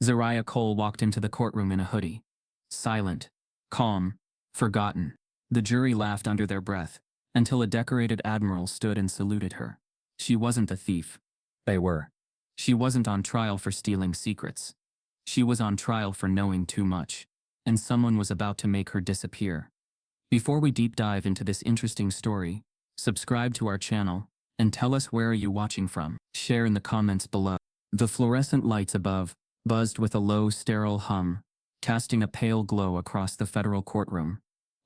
Zariah Cole walked into the courtroom in a hoodie. Silent, calm, forgotten. The jury laughed under their breath, until a decorated admiral stood and saluted her. She wasn't a thief. They were. She wasn't on trial for stealing secrets. She was on trial for knowing too much, and someone was about to make her disappear. Before we deep dive into this interesting story, subscribe to our channel, and tell us where are you watching from. Share in the comments below. The fluorescent lights above buzzed with a low, sterile hum, casting a pale glow across the federal courtroom.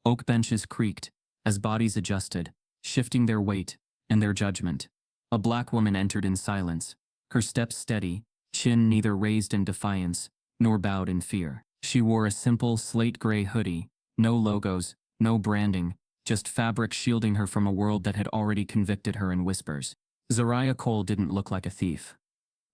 Oak benches creaked as bodies adjusted, shifting their weight and their judgment. A black woman entered in silence, her steps steady, chin neither raised in defiance nor bowed in fear. She wore a simple slate-gray hoodie, no logos, no branding, just fabric shielding her from a world that had already convicted her in whispers. Zariah Cole didn't look like a thief.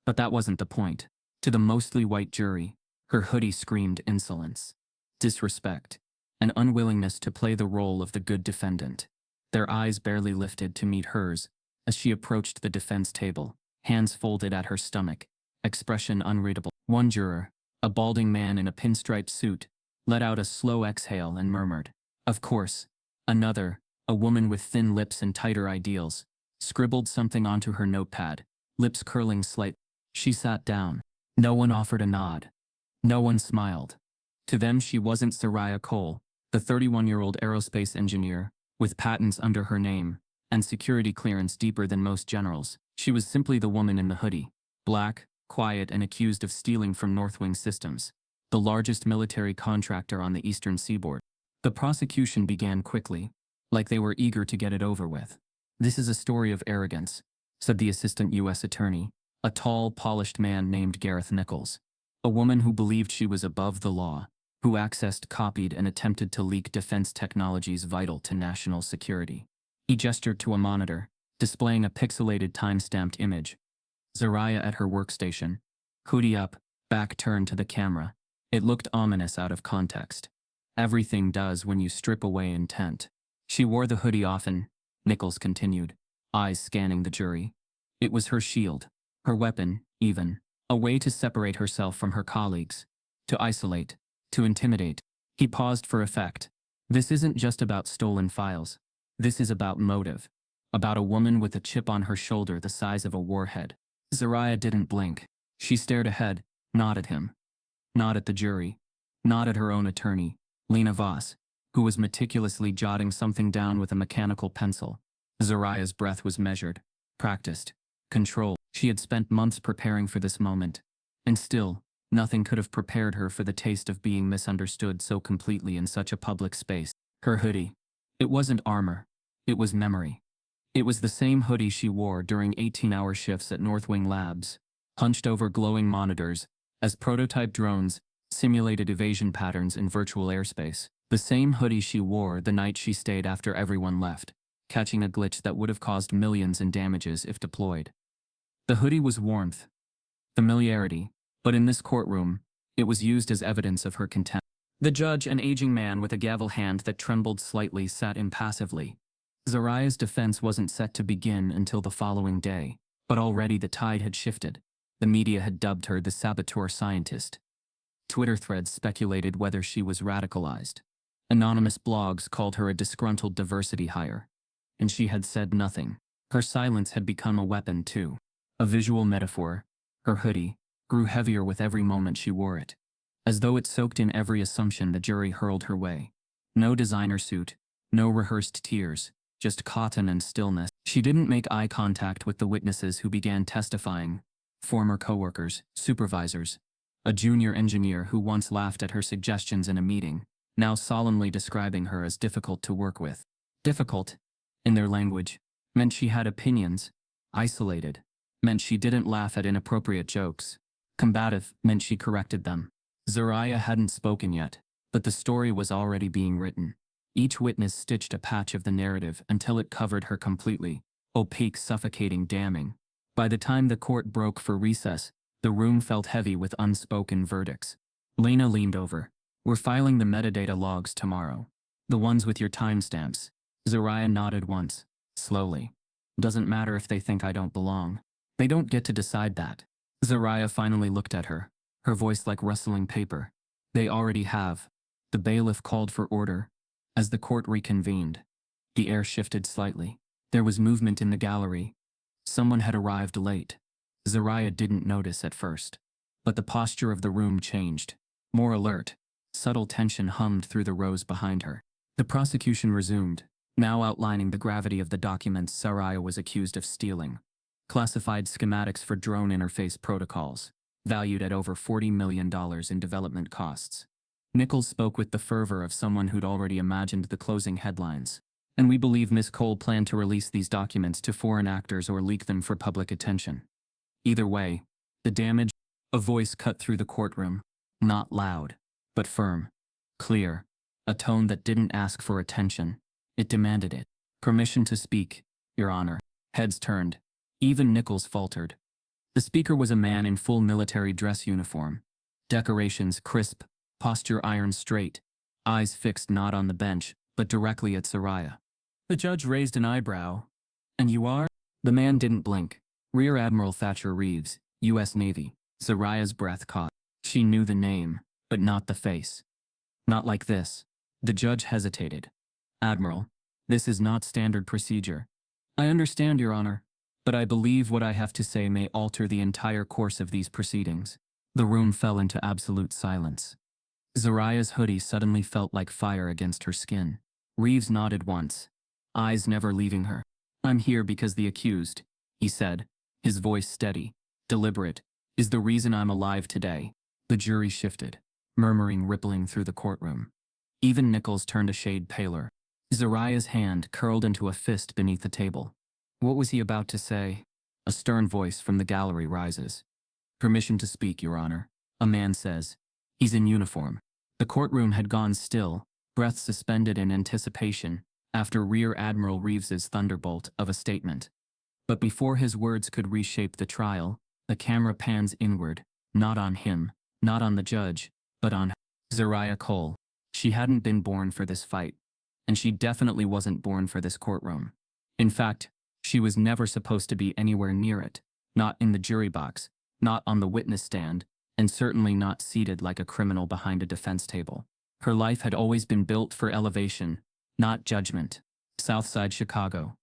But that wasn't the point. To the mostly white jury, her hoodie screamed insolence, disrespect, an unwillingness to play the role of the good defendant. Their eyes barely lifted to meet hers as she approached the defense table, hands folded at her stomach, expression unreadable. One juror, a balding man in a pinstripe suit, let out a slow exhale and murmured, "Of course." Another, a woman with thin lips and tighter ideals, scribbled something onto her notepad, lips curling slightly. She sat down. No one offered a nod. No one smiled. To them she wasn't Zariah Cole, the 31-year-old aerospace engineer, with patents under her name, and security clearance deeper than most generals. She was simply the woman in the hoodie, black, quiet and accused of stealing from Northwing Systems, the largest military contractor on the eastern seaboard. The prosecution began quickly, like they were eager to get it over with. "This is a story of arrogance," said the assistant U.S. attorney, a tall, polished man named Gareth Nichols. A woman who believed she was above the law, who accessed, copied, and attempted to leak defense technologies vital to national security. He gestured to a monitor, displaying a pixelated time-stamped image. Zariah at her workstation, hoodie up, back turned to the camera. It looked ominous out of context. Everything does when you strip away intent. She wore the hoodie often, Nichols continued, eyes scanning the jury. It was her shield, her weapon, even, a way to separate herself from her colleagues, to isolate, to intimidate. He paused for effect. This isn't just about stolen files. This is about motive. About a woman with a chip on her shoulder the size of a warhead. Zariah didn't blink. She stared ahead, not at him. Not at the jury. Not at her own attorney, Lena Voss, who was meticulously jotting something down with a mechanical pencil. Zariah's breath was measured, practiced, controlled. She had spent months preparing for this moment. And still, nothing could have prepared her for the taste of being misunderstood so completely in such a public space. Her hoodie. It wasn't armor. It was memory. It was the same hoodie she wore during 18-hour shifts at Northwing Labs, hunched over glowing monitors, as prototype drones simulated evasion patterns in virtual airspace. The same hoodie she wore the night she stayed after everyone left, catching a glitch that would have caused millions in damages if deployed. The hoodie was warmth, familiarity, but in this courtroom, it was used as evidence of her contempt. The judge, an aging man with a gavel hand that trembled slightly, sat impassively. Zariah's defense wasn't set to begin until the following day, but already the tide had shifted. The media had dubbed her the saboteur scientist. Twitter threads speculated whether she was radicalized. Anonymous blogs called her a disgruntled diversity hire. And she had said nothing. Her silence had become a weapon too. A visual metaphor. Her hoodie grew heavier with every moment she wore it, as though it soaked in every assumption the jury hurled her way. No designer suit, no rehearsed tears, just cotton and stillness. She didn't make eye contact with the witnesses who began testifying, former coworkers, supervisors. A junior engineer who once laughed at her suggestions in a meeting, now solemnly describing her as difficult to work with. Difficult, in their language, meant she had opinions. Isolated, meant she didn't laugh at inappropriate jokes. Combative meant she corrected them. Zariah hadn't spoken yet, but the story was already being written. Each witness stitched a patch of the narrative until it covered her completely, opaque, suffocating, damning. By the time the court broke for recess, the room felt heavy with unspoken verdicts. Lena leaned over. "We're filing the metadata logs tomorrow. The ones with your timestamps." Zariah nodded once, slowly. "Doesn't matter if they think I don't belong. They don't get to decide that." Zariah finally looked at her, her voice like rustling paper. They already have. The bailiff called for order. As the court reconvened, the air shifted slightly. There was movement in the gallery. Someone had arrived late. Zariah didn't notice at first. But the posture of the room changed. More alert. Subtle tension hummed through the rows behind her. The prosecution resumed, now outlining the gravity of the documents Zariah was accused of stealing. Classified schematics for drone interface protocols, valued at over $40 million in development costs. Nichols spoke with the fervor of someone who'd already imagined the closing headlines. And we believe Miss Cole planned to release these documents to foreign actors or leak them for public attention. Either way, the damage. A voice cut through the courtroom. Not loud, but firm. Clear. A tone that didn't ask for attention. It demanded it. Permission to speak, Your Honor. Heads turned. Even Nichols faltered. The speaker was a man in full military dress uniform. Decorations crisp, posture iron straight, eyes fixed not on the bench, but directly at Zariah. The judge raised an eyebrow. And you are? The man didn't blink. Rear Admiral Thatcher Reeves, U.S. Navy. Zariah's breath caught. She knew the name, but not the face. Not like this. The judge hesitated. Admiral, this is not standard procedure. I understand, Your Honor, but I believe what I have to say may alter the entire course of these proceedings. The room fell into absolute silence. Zariah's hoodie suddenly felt like fire against her skin. Reeves nodded once, eyes never leaving her. I'm here because the accused, he said, his voice steady, deliberate, is the reason I'm alive today. The jury shifted, murmuring rippling through the courtroom. Even Nichols turned a shade paler. Zariah's hand curled into a fist beneath the table. What was he about to say? A stern voice from the gallery rises. Permission to speak, Your Honor. A man says. He's in uniform. The courtroom had gone still, breath suspended in anticipation, after Rear Admiral Reeves's thunderbolt of a statement. But before his words could reshape the trial, the camera pans inward, not on him, not on the judge, but on Zariah Cole. She hadn't been born for this fight, and she definitely wasn't born for this courtroom. In fact, she was never supposed to be anywhere near it, not in the jury box, not on the witness stand, and certainly not seated like a criminal behind a defense table. Her life had always been built for elevation, not judgment. Southside Chicago.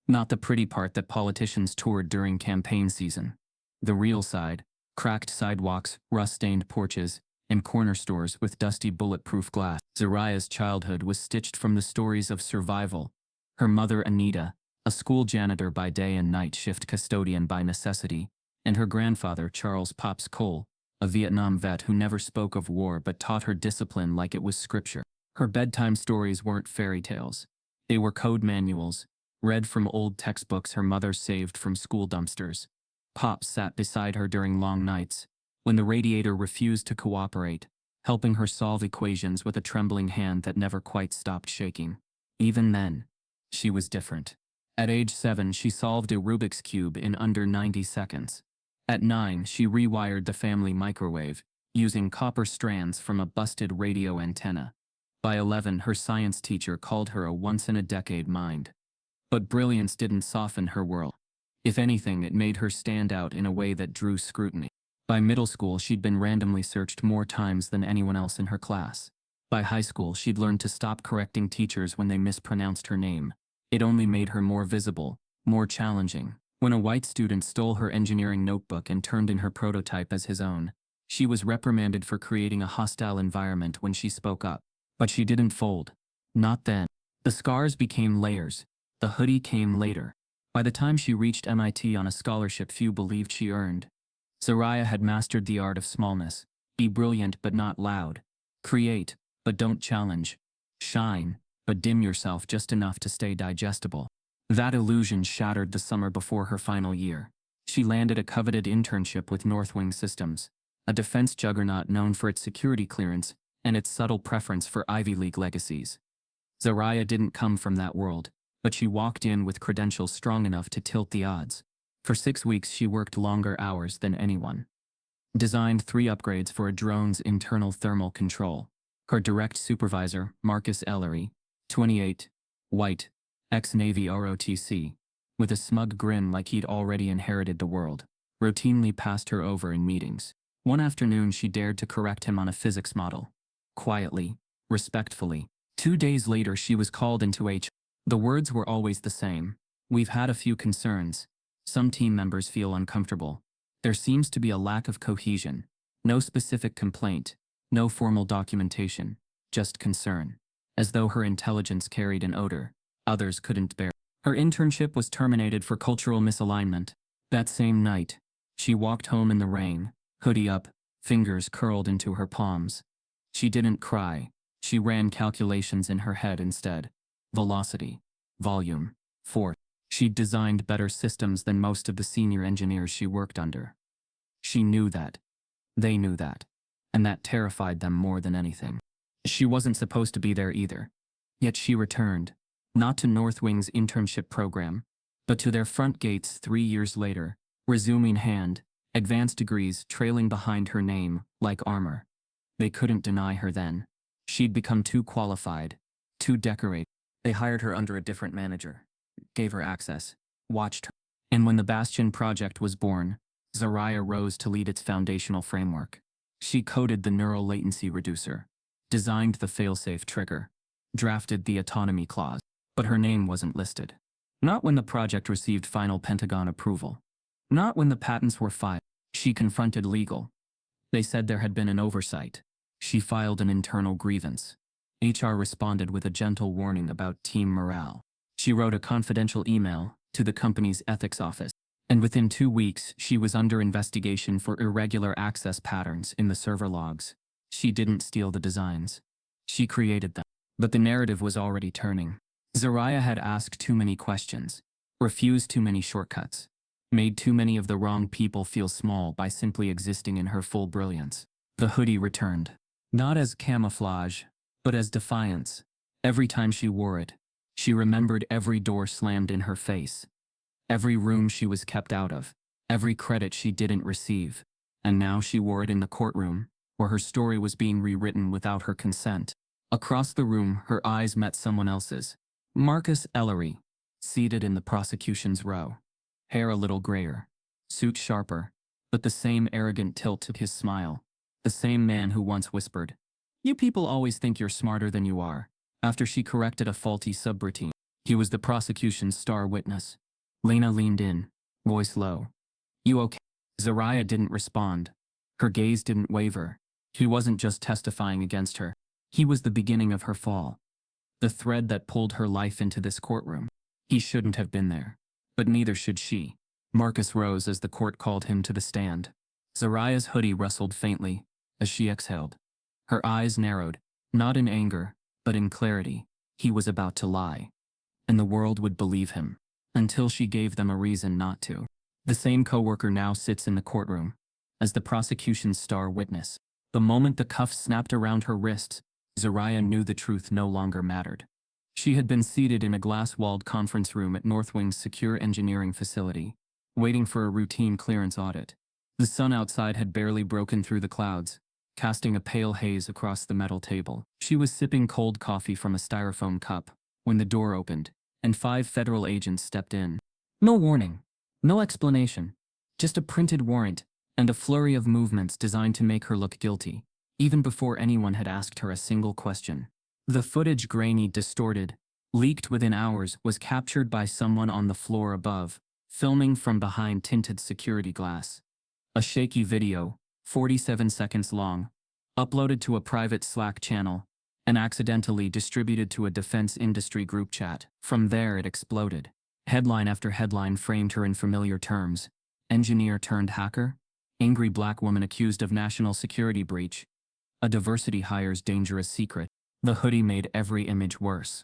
Not the pretty part that politicians toured during campaign season. The real side, cracked sidewalks, rust-stained porches, and corner stores with dusty bulletproof glass. Zariah's childhood was stitched from the stories of survival. Her mother Anita, a school janitor by day and night shift custodian by necessity, and her grandfather Charles Pops Cole, a Vietnam vet who never spoke of war but taught her discipline like it was scripture. Her bedtime stories weren't fairy tales. They were code manuals, read from old textbooks her mother saved from school dumpsters. Pop sat beside her during long nights, when the radiator refused to cooperate, helping her solve equations with a trembling hand that never quite stopped shaking. Even then, she was different. At age 7, she solved a Rubik's Cube in under 90 seconds. At 9, she rewired the family microwave, using copper strands from a busted radio antenna. By 11, her science teacher called her a once-in-a-decade mind. But brilliance didn't soften her world. If anything, it made her stand out in a way that drew scrutiny. By middle school, she'd been randomly searched more times than anyone else in her class. By high school, she'd learned to stop correcting teachers when they mispronounced her name. It only made her more visible, more challenging. When a white student stole her engineering notebook and turned in her prototype as his own, she was reprimanded for creating a hostile environment when she spoke up. But she didn't fold. Not then. The scars became layers. The hoodie came later. By the time she reached MIT on a scholarship few believed she earned, Zariah had mastered the art of smallness. Be brilliant but not loud. Create, but don't challenge. Shine, but dim yourself just enough to stay digestible. That illusion shattered the summer before her final year. She landed a coveted internship with Northwing Systems, a defense juggernaut known for its security clearance and its subtle preference for Ivy League legacies. Zariah didn't come from that world, but she walked in with credentials strong enough to tilt the odds. For 6 weeks she worked longer hours than anyone. Designed 3 upgrades for a drone's internal thermal control. Her direct supervisor, Marcus Ellery, 28, white, ex-Navy ROTC, with a smug grin like he'd already inherited the world, routinely passed her over in meetings. One afternoon she dared to correct him on a physics model. Quietly, respectfully. 2 days later she was called into HR. The words were always the same. We've had a few concerns. Some team members feel uncomfortable. There seems to be a lack of cohesion. No specific complaint. No formal documentation. Just concern. As though her intelligence carried an odor others couldn't bear. Her internship was terminated for cultural misalignment. That same night, she walked home in the rain, hoodie up, fingers curled into her palms. She didn't cry. She ran calculations in her head instead. Velocity, volume, force. She'd designed better systems than most of the senior engineers she worked under. She knew that. They knew that. And that terrified them more than anything. She wasn't supposed to be there either. Yet she returned. Not to Northwing's internship program, but to their front gates 3 years later, resume in hand, advanced degrees trailing behind her name like armor. They couldn't deny her then. She'd become too qualified, too decorated. They hired her under a different manager, gave her access, watched her. And when the Bastion project was born, Zariah rose to lead its foundational framework. She coded the neural latency reducer, designed the failsafe trigger, drafted the autonomy clause. But her name wasn't listed. Not when the project received final Pentagon approval. Not when the patents were filed. She confronted legal. They said there had been an oversight. She filed an internal grievance. HR responded with a gentle warning about team morale. She wrote a confidential email to the company's ethics office. And within 2 weeks, she was under investigation for irregular access patterns in the server logs. She didn't steal the designs. She created them. But the narrative was already turning. Zariah had asked too many questions, refused too many shortcuts, made too many of the wrong people feel small by simply existing in her full brilliance. The hoodie returned. Not as camouflage, but as defiance. Every time she wore it, she remembered every door slammed in her face, every room she was kept out of, every credit she didn't receive. And now she wore it in the courtroom, where her story was being rewritten without her consent. Across the room, her eyes met someone else's. Marcus Ellery, seated in the prosecution's row. Hair a little grayer, suit sharper, but the same arrogant tilt to his smile. The same man who once whispered, "You people always think you're smarter than you are," after she corrected a faulty subroutine. He was the prosecution's star witness. Lena leaned in, voice low. "You okay?" Zariah didn't respond. Her gaze didn't waver. He wasn't just testifying against her. He was the beginning of her fall. The thread that pulled her life into this courtroom. He shouldn't have been there. But neither should she. Marcus rose as the court called him to the stand. Zariah's hoodie rustled faintly as she exhaled. Her eyes narrowed, not in anger, but in clarity. He was about to lie. And the world would believe him. Until she gave them a reason not to. The same coworker now sits in the courtroom as the prosecution's star witness. The moment the cuffs snapped around her wrists, Zariah knew the truth no longer mattered. She had been seated in a glass-walled conference room at Northwing's secure engineering facility, waiting for a routine clearance audit. The sun outside had barely broken through the clouds, casting a pale haze across the metal table. She was sipping cold coffee from a styrofoam cup when the door opened, and 5 federal agents stepped in. No warning, no explanation, just a printed warrant and a flurry of movements designed to make her look guilty, even before anyone had asked her a single question. The footage, grainy, distorted, leaked within hours, was captured by someone on the floor above, filming from behind tinted security glass. A shaky video, 47 seconds long, uploaded to a private Slack channel, and accidentally distributed to a defense industry group chat. From there it exploded. Headline after headline framed her in familiar terms. Engineer turned hacker, angry black woman accused of national security breach, a diversity hire's dangerous secret. The hoodie made every image worse.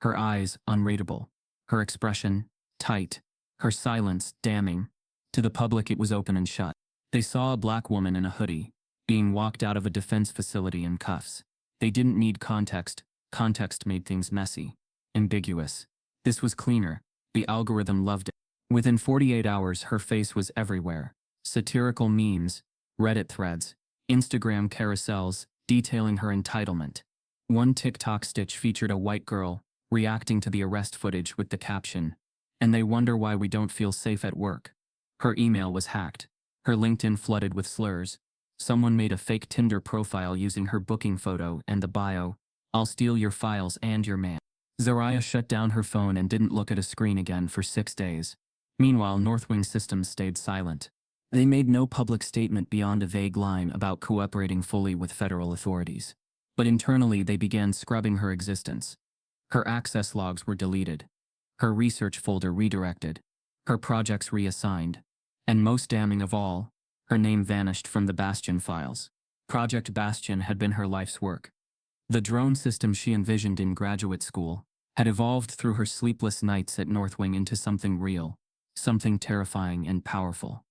Her eyes, unreadable. Her expression, tight. Her silence, damning. To the public it was open and shut. They saw a black woman in a hoodie, being walked out of a defense facility in cuffs. They didn't need context. Context made things messy. Ambiguous. This was cleaner. The algorithm loved it. Within 48 hours her face was everywhere. Satirical memes, Reddit threads, Instagram carousels, detailing her entitlement. One TikTok stitch featured a white girl reacting to the arrest footage with the caption, "And they wonder why we don't feel safe at work." Her email was hacked. Her LinkedIn flooded with slurs. Someone made a fake Tinder profile using her booking photo and the bio, "I'll steal your files and your man." Zariah shut down her phone and didn't look at a screen again for 6 days. Meanwhile, Northwing Systems stayed silent. They made no public statement beyond a vague line about cooperating fully with federal authorities. But internally, they began scrubbing her existence. Her access logs were deleted, her research folder redirected, her projects reassigned, and most damning of all, her name vanished from the Bastion files. Project Bastion had been her life's work. The drone system she envisioned in graduate school had evolved through her sleepless nights at Northwing into something real, something terrifying and powerful.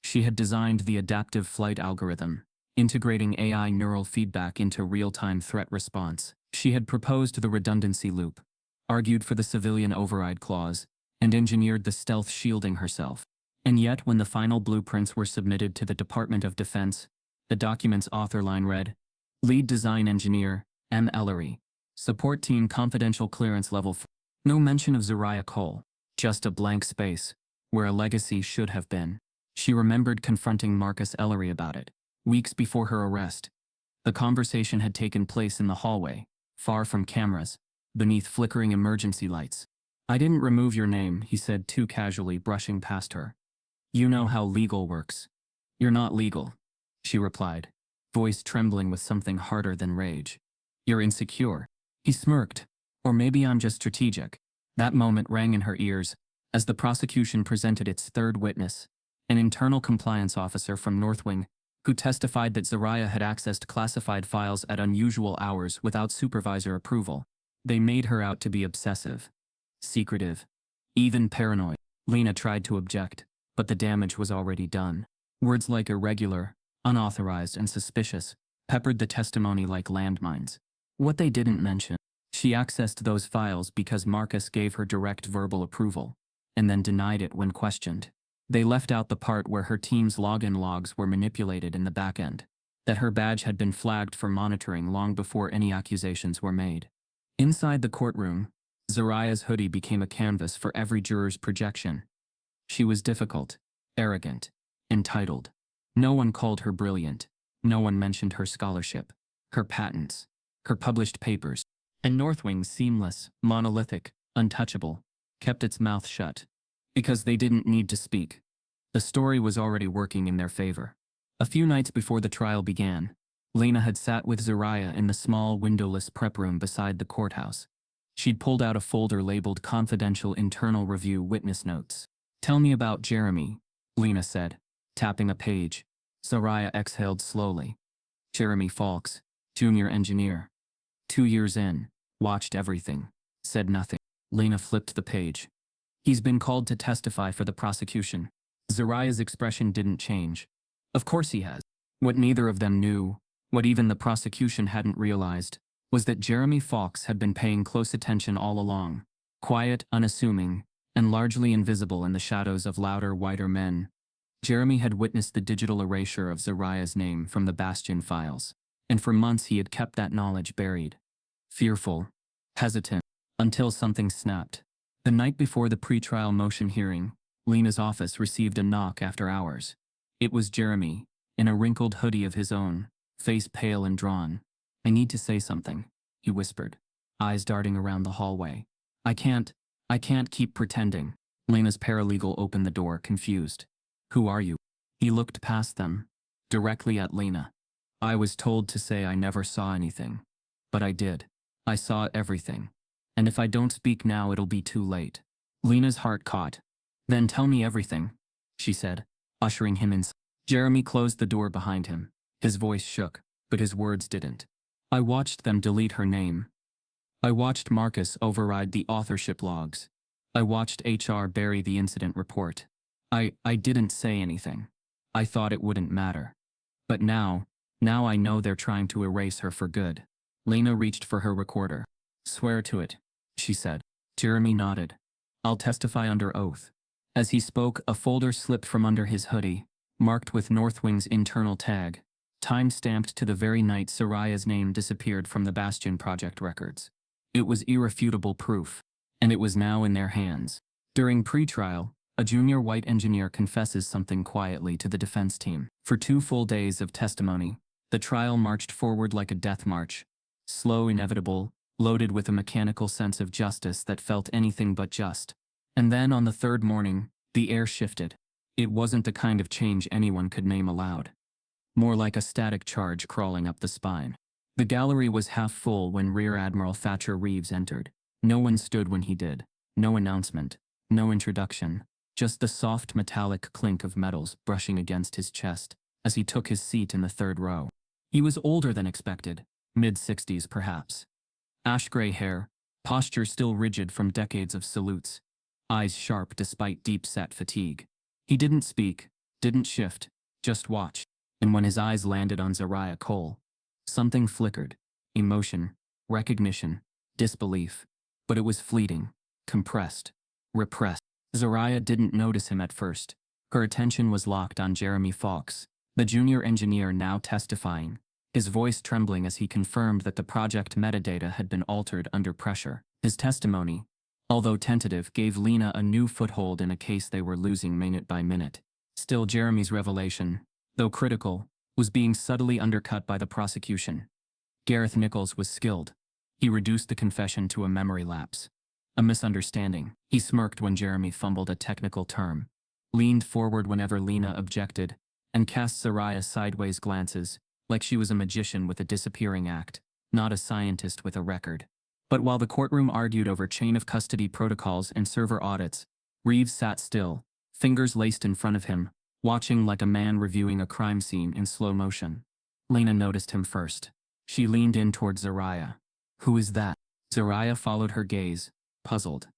She had designed the adaptive flight algorithm, integrating AI neural feedback into real-time threat response. She had proposed the redundancy loop, argued for the civilian override clause, and engineered the stealth shielding herself. And yet, when the final blueprints were submitted to the Department of Defense, the document's author line read, "Lead Design Engineer, M. Ellery. Support Team Confidential Clearance Level 4. No mention of Zariah Cole, just a blank space, where a legacy should have been. She remembered confronting Marcus Ellery about it, weeks before her arrest. The conversation had taken place in the hallway, far from cameras, beneath flickering emergency lights. "I didn't remove your name," he said too casually, brushing past her. "You know how legal works." "You're not legal," she replied, voice trembling with something harder than rage. "You're insecure." He smirked. "Or maybe I'm just strategic." That moment rang in her ears as the prosecution presented its third witness, an internal compliance officer from Northwing, who testified that Zariah had accessed classified files at unusual hours without supervisor approval. They made her out to be obsessive, secretive, even paranoid. Lena tried to object, but the damage was already done. Words like irregular, unauthorized, and suspicious peppered the testimony like landmines. What they didn't mention: she accessed those files because Marcus gave her direct verbal approval, and then denied it when questioned. They left out the part where her team's login logs were manipulated in the back end, that her badge had been flagged for monitoring long before any accusations were made. Inside the courtroom, Zariah's hoodie became a canvas for every juror's projection. She was difficult, arrogant, entitled. No one called her brilliant. No one mentioned her scholarship, her patents, her published papers. And Northwing, seamless, monolithic, untouchable, kept its mouth shut. Because they didn't need to speak. The story was already working in their favor. A few nights before the trial began, Lena had sat with Zariah in the small windowless prep room beside the courthouse. She'd pulled out a folder labeled Confidential Internal Review Witness Notes. "Tell me about Jeremy," Lena said, tapping a page. Zariah exhaled slowly. "Jeremy Fawkes, junior engineer. 2 years in, watched everything, said nothing." Lena flipped the page. "He's been called to testify for the prosecution." Zariah's expression didn't change. "Of course he has." What neither of them knew, what even the prosecution hadn't realized, was that Jeremy Fawkes had been paying close attention all along, quiet, unassuming, and largely invisible in the shadows of louder, whiter men. Jeremy had witnessed the digital erasure of Zariah's name from the Bastion files, and for months he had kept that knowledge buried. Fearful, hesitant, until something snapped. The night before the pretrial motion hearing, Lena's office received a knock after hours. It was Jeremy, in a wrinkled hoodie of his own, face pale and drawn. "I need to say something," he whispered, eyes darting around the hallway. I can't keep pretending." Lena's paralegal opened the door, confused. "Who are you?" He looked past them, directly at Lena. "I was told to say I never saw anything. But I did. I saw everything. And if I don't speak now, it'll be too late." Lena's heart caught. "Then tell me everything," she said, ushering him inside. Jeremy closed the door behind him. His voice shook, but his words didn't. "I watched them delete her name. I watched Marcus override the authorship logs. I watched HR bury the incident report. I didn't say anything. I thought it wouldn't matter. But now I know they're trying to erase her for good." Lena reached for her recorder. "Swear to it," she said. Jeremy nodded. "I'll testify under oath." As he spoke, a folder slipped from under his hoodie, marked with Northwing's internal tag, time-stamped to the very night Zariah's name disappeared from the Bastion project records. It was irrefutable proof, and it was now in their hands. During pretrial, A junior white engineer confesses something quietly to the defense team. For 2 full days of testimony, the trial marched forward like a death march. Slow, inevitable, loaded with a mechanical sense of justice that felt anything but just. And then on the 3rd morning, the air shifted. It wasn't the kind of change anyone could name aloud. More like a static charge crawling up the spine. The gallery was half full when Rear Admiral Thatcher Reeves entered. No one stood when he did. No announcement. No introduction. Just the soft metallic clink of metals brushing against his chest as he took his seat in the 3rd row. He was older than expected, mid-60s perhaps. Ash-gray hair, posture still rigid from decades of salutes, eyes sharp despite deep-set fatigue. He didn't speak, didn't shift, just watched. And when his eyes landed on Zariah Cole, something flickered. Emotion, recognition, disbelief. But it was fleeting, compressed, repressed. Zariah didn't notice him at first. Her attention was locked on Jeremy Fawkes, the junior engineer now testifying, his voice trembling as he confirmed that the project metadata had been altered under pressure. His testimony, although tentative, gave Lena a new foothold in a case they were losing minute by minute. Still, Jeremy's revelation, though critical, was being subtly undercut by the prosecution. Gareth Nichols was skilled. He reduced the confession to a memory lapse. A misunderstanding. He smirked when Jeremy fumbled a technical term, leaned forward whenever Lena objected, and cast Zariah sideways glances, like she was a magician with a disappearing act, not a scientist with a record. But while the courtroom argued over chain of custody protocols and server audits, Reeves sat still, fingers laced in front of him, watching like a man reviewing a crime scene in slow motion. Lena noticed him first. She leaned in toward Zariah. "Who is that?" Zariah followed her gaze, puzzled.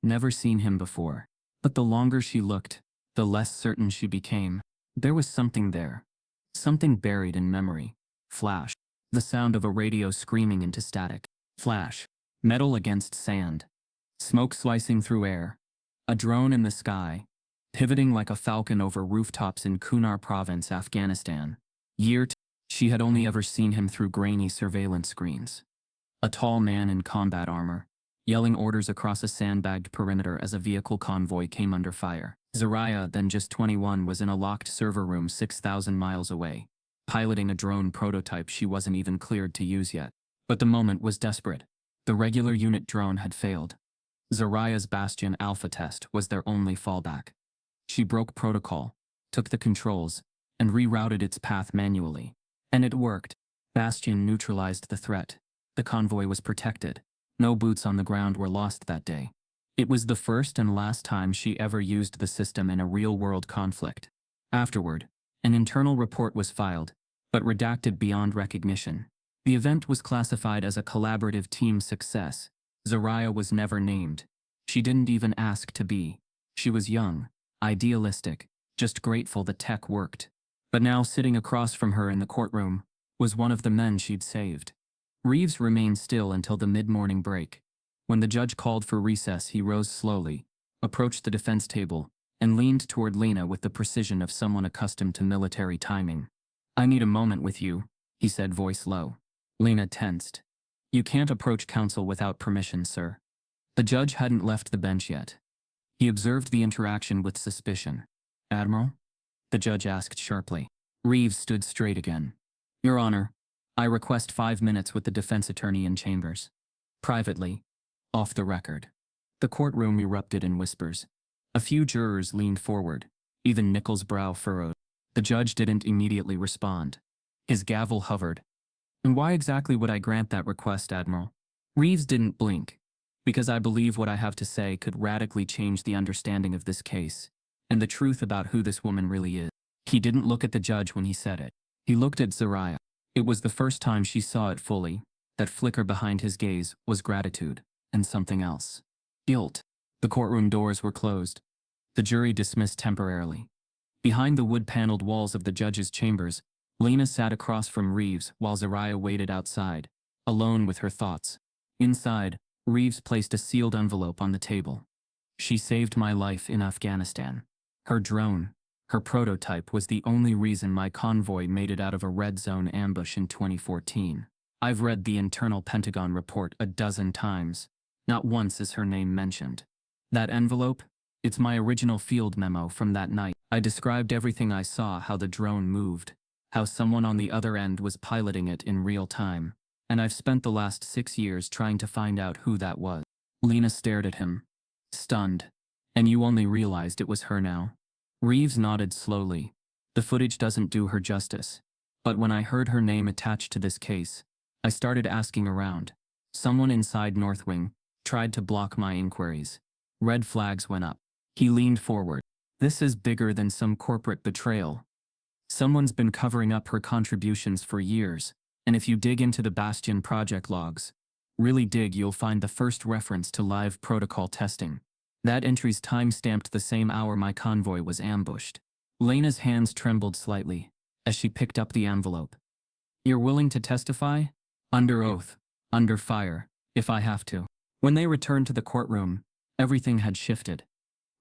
Never seen him before. But the longer she looked, the less certain she became. There was something there. Something buried in memory. Flash. The sound of a radio screaming into static. Flash. Metal against sand. Smoke slicing through air. A drone in the sky, pivoting like a falcon over rooftops in Kunar Province, Afghanistan. She had only ever seen him through grainy surveillance screens. A tall man in combat armor, yelling orders across a sandbagged perimeter as a vehicle convoy came under fire. Zariah, then just 21, was in a locked server room 6,000 miles away, piloting a drone prototype she wasn't even cleared to use yet. But the moment was desperate. The regular unit drone had failed. Zariah's Bastion Alpha test was their only fallback. She broke protocol, took the controls, and rerouted its path manually. And it worked. Bastion neutralized the threat. The convoy was protected. No boots on the ground were lost that day. It was the first and last time she ever used the system in a real-world conflict. Afterward, an internal report was filed, but redacted beyond recognition. The event was classified as a collaborative team success. Zariah was never named. She didn't even ask to be. She was young, idealistic, just grateful the tech worked. But now, sitting across from her in the courtroom, was one of the men she'd saved. Reeves remained still until the mid-morning break. When the judge called for recess, he rose slowly, approached the defense table, and leaned toward Lena with the precision of someone accustomed to military timing. "I need a moment with you," he said, voice low. Lena tensed. "You can't approach counsel without permission, sir." The judge hadn't left the bench yet. He observed the interaction with suspicion. "Admiral?" the judge asked sharply. Reeves stood straight again. "Your Honor, I request 5 minutes with the defense attorney in chambers. Privately. Off the record." The courtroom erupted in whispers. A few jurors leaned forward, even Nichols' brow furrowed. The judge didn't immediately respond. His gavel hovered. "And why exactly would I grant that request, Admiral?" Reeves didn't blink. "Because I believe what I have to say could radically change the understanding of this case, and the truth about who this woman really is." He didn't look at the judge when he said it. He looked at Zariah. It was the first time she saw it fully. That flicker behind his gaze was gratitude, and something else. Guilt. The courtroom doors were closed. The jury dismissed temporarily. Behind the wood-paneled walls of the judge's chambers, Lena sat across from Reeves while Zariah waited outside, alone with her thoughts. Inside, Reeves placed a sealed envelope on the table. "She saved my life in Afghanistan. Her drone, her prototype, was the only reason my convoy made it out of a red zone ambush in 2014. I've read the internal Pentagon report a dozen times. Not once is her name mentioned. That envelope? It's my original field memo from that night. I described everything I saw, how the drone moved, how someone on the other end was piloting it in real time, and I've spent the last 6 years trying to find out who that was. Lena stared at him, stunned. And you only realized it was her now? Reeves nodded slowly. The footage doesn't do her justice. But when I heard her name attached to this case, I started asking around. Someone inside North Wing tried to block my inquiries. Red flags went up. He leaned forward. This is bigger than some corporate betrayal. Someone's been covering up her contributions for years, and if you dig into the Bastion project logs, really dig, you'll find the first reference to live protocol testing. That entry's time-stamped the same hour my convoy was ambushed. Lena's hands trembled slightly as she picked up the envelope. You're willing to testify? Under oath, under fire, if I have to. When they returned to the courtroom, everything had shifted.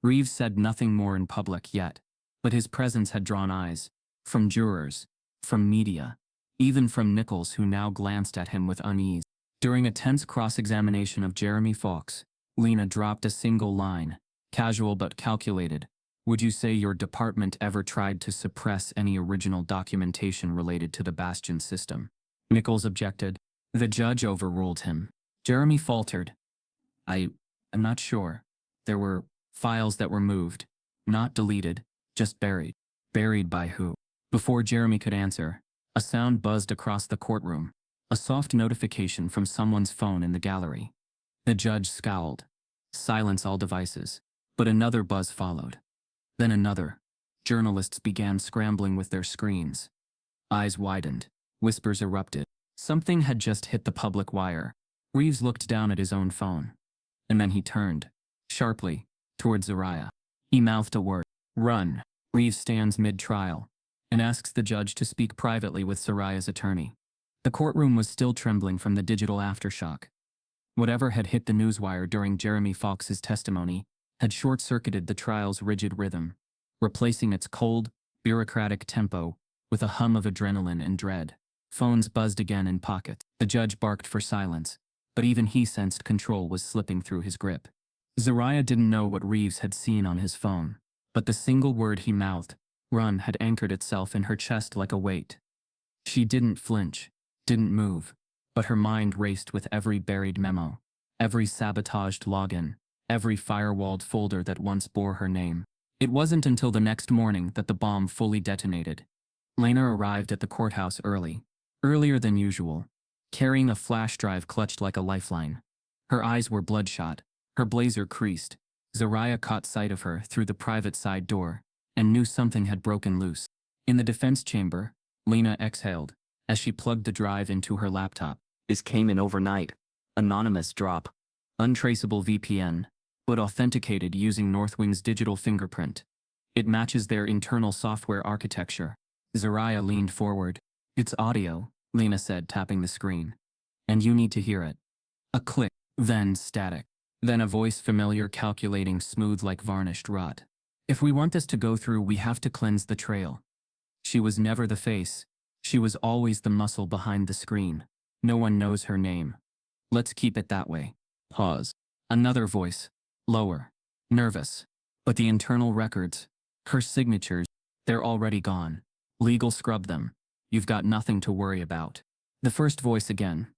Reeves said nothing more in public yet, but his presence had drawn eyes. From jurors, from media, even from Nichols, who now glanced at him with unease. During a tense cross-examination of Jeremy Fox, Lena dropped a single line, casual but calculated. Would you say your department ever tried to suppress any original documentation related to the Bastion system? Nichols objected. The judge overruled him. Jeremy faltered. I'm not sure. There were files that were moved, not deleted, just buried. Buried by who? Before Jeremy could answer, a sound buzzed across the courtroom, a soft notification from someone's phone in the gallery. The judge scowled. Silence all devices. But another buzz followed. Then another. Journalists began scrambling with their screens. Eyes widened. Whispers erupted. Something had just hit the public wire. Reeves looked down at his own phone. And then he turned, sharply, towards Zariah. He mouthed a word. Run. Reeves stands mid-trial and asks the judge to speak privately with Zariah's attorney. The courtroom was still trembling from the digital aftershock. Whatever had hit the newswire during Jeremy Fox's testimony had short-circuited the trial's rigid rhythm, replacing its cold, bureaucratic tempo with a hum of adrenaline and dread. Phones buzzed again in pockets. The judge barked for silence, but even he sensed control was slipping through his grip. Zariah didn't know what Reeves had seen on his phone, but the single word he mouthed, run, had anchored itself in her chest like a weight. She didn't flinch, didn't move, but her mind raced with every buried memo, every sabotaged login, every firewalled folder that once bore her name. It wasn't until the next morning that the bomb fully detonated. Lena arrived at the courthouse earlier than usual, carrying a flash drive clutched like a lifeline. Her eyes were bloodshot, her blazer creased. Zariah caught sight of her through the private side door and knew something had broken loose. In the defense chamber, Lena exhaled as she plugged the drive into her laptop. This came in overnight. Anonymous drop. Untraceable VPN, but authenticated using Northwing's digital fingerprint. It matches their internal software architecture. Zariah leaned forward. It's audio, Lena said, tapping the screen. And you need to hear it. A click, then static. Then a voice familiar, calculating, smooth like varnished rot. If we want this to go through, we have to cleanse the trail. She was never the face. She was always the muscle behind the screen. No one knows her name. Let's keep it that way. Pause. Another voice. Lower. Nervous. But the internal records, her signatures, they're already gone. Legal scrub them. You've got nothing to worry about. The first voice again.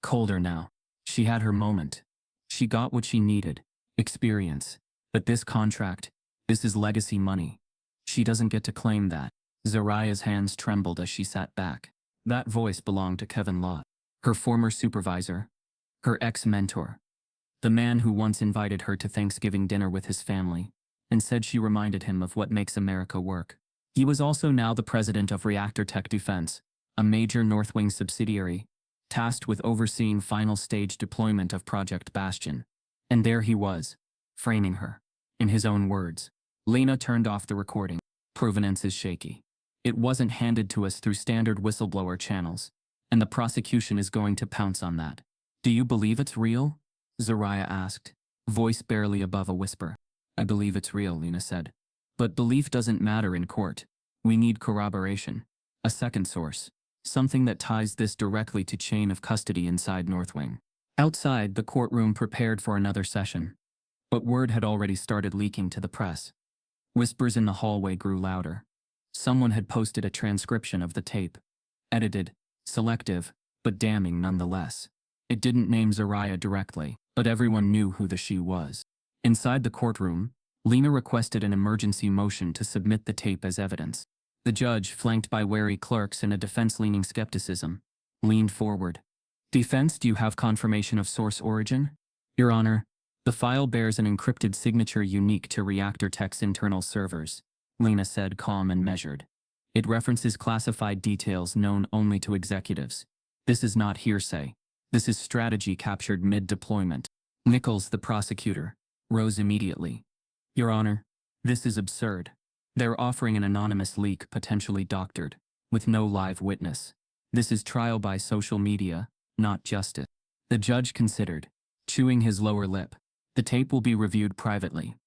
Colder now. She had her moment. She got what she needed. Experience. But this contract, this is legacy money. She doesn't get to claim that. Zariah's hands trembled as she sat back. That voice belonged to Kevin Lott, her former supervisor, her ex-mentor, the man who once invited her to Thanksgiving dinner with his family and said she reminded him of what makes America work. He was also now the president of Reactor Tech Defense, a major Northwing subsidiary, tasked with overseeing final stage deployment of Project Bastion. And there he was, framing her. In his own words. Lena turned off the recording. Provenance is shaky. It wasn't handed to us through standard whistleblower channels, and the prosecution is going to pounce on that. Do you believe it's real? Zariah asked, voice barely above a whisper. I believe it's real, Lena said. But belief doesn't matter in court. We need corroboration. A second source. Something that ties this directly to chain of custody inside Northwing. Outside, the courtroom prepared for another session. But word had already started leaking to the press. Whispers in the hallway grew louder. Someone had posted a transcription of the tape. Edited, selective, but damning nonetheless. It didn't name Zariah directly, but everyone knew who the she was. Inside the courtroom, Lena requested an emergency motion to submit the tape as evidence. The judge, flanked by wary clerks and a defense-leaning skepticism, leaned forward. Defense, do you have confirmation of source origin? Your Honor, the file bears an encrypted signature unique to Reactor Tech's internal servers, Lena said, calm and measured. It references classified details known only to executives. This is not hearsay. This is strategy captured mid-deployment. Nichols, the prosecutor, rose immediately. Your Honor, this is absurd. They're offering an anonymous leak, potentially doctored, with no live witness. This is trial by social media, not justice. The judge considered, chewing his lower lip. The tape will be reviewed privately.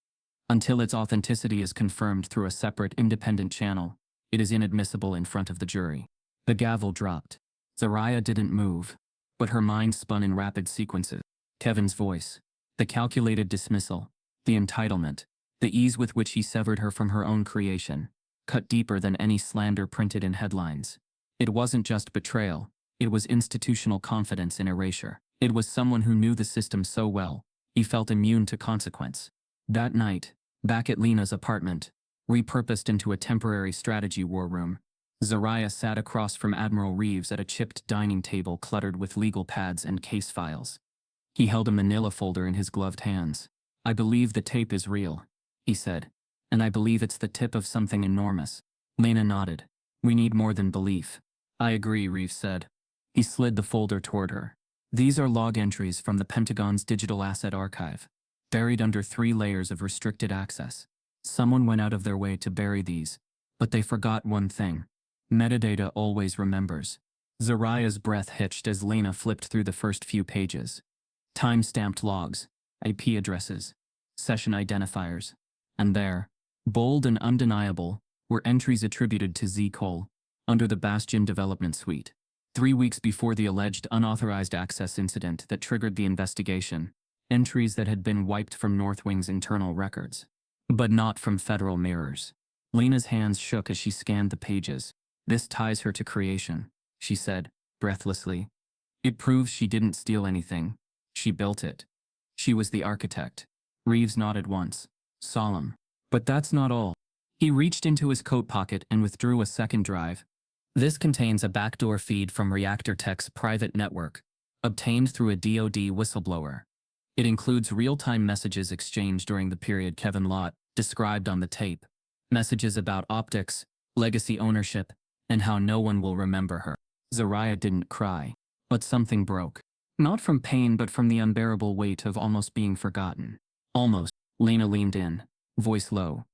Until its authenticity is confirmed through a separate independent channel, it is inadmissible in front of the jury. The gavel dropped. Zariah didn't move, but her mind spun in rapid sequences. Kevin's voice, the calculated dismissal, the entitlement, the ease with which he severed her from her own creation, cut deeper than any slander printed in headlines. It wasn't just betrayal, it was institutional confidence in erasure. It was someone who knew the system so well, he felt immune to consequence. That night, back at Lena's apartment, repurposed into a temporary strategy war room, Zariah sat across from Admiral Reeves at a chipped dining table cluttered with legal pads and case files. He held a manila folder in his gloved hands. I believe the tape is real, he said, and I believe it's the tip of something enormous. Lena nodded. We need more than belief. I agree, Reeves said. He slid the folder toward her. These are log entries from the Pentagon's Digital Asset Archive, buried under 3 layers of restricted access. Someone went out of their way to bury these, but they forgot one thing. Metadata always remembers. Zariah's breath hitched as Lena flipped through the first few pages. Time-stamped logs, IP addresses, session identifiers, and there, bold and undeniable, were entries attributed to Z. Cole, under the Bastion development suite. 3 weeks before the alleged unauthorized access incident that triggered the investigation, entries that had been wiped from Northwing's internal records. But not from federal mirrors. Lena's hands shook as she scanned the pages. This ties her to creation, she said, breathlessly. It proves she didn't steal anything. She built it. She was the architect. Reeves nodded once, solemn. But that's not all. He reached into his coat pocket and withdrew a second drive. This contains a backdoor feed from Reactor Tech's private network, obtained through a DoD whistleblower. It includes real-time messages exchanged during the period Kevin Lott described on the tape. Messages about optics, legacy ownership, and how no one will remember her. Zariah didn't cry, but something broke. Not from pain but from the unbearable weight of almost being forgotten. Almost. Lena leaned in, voice low.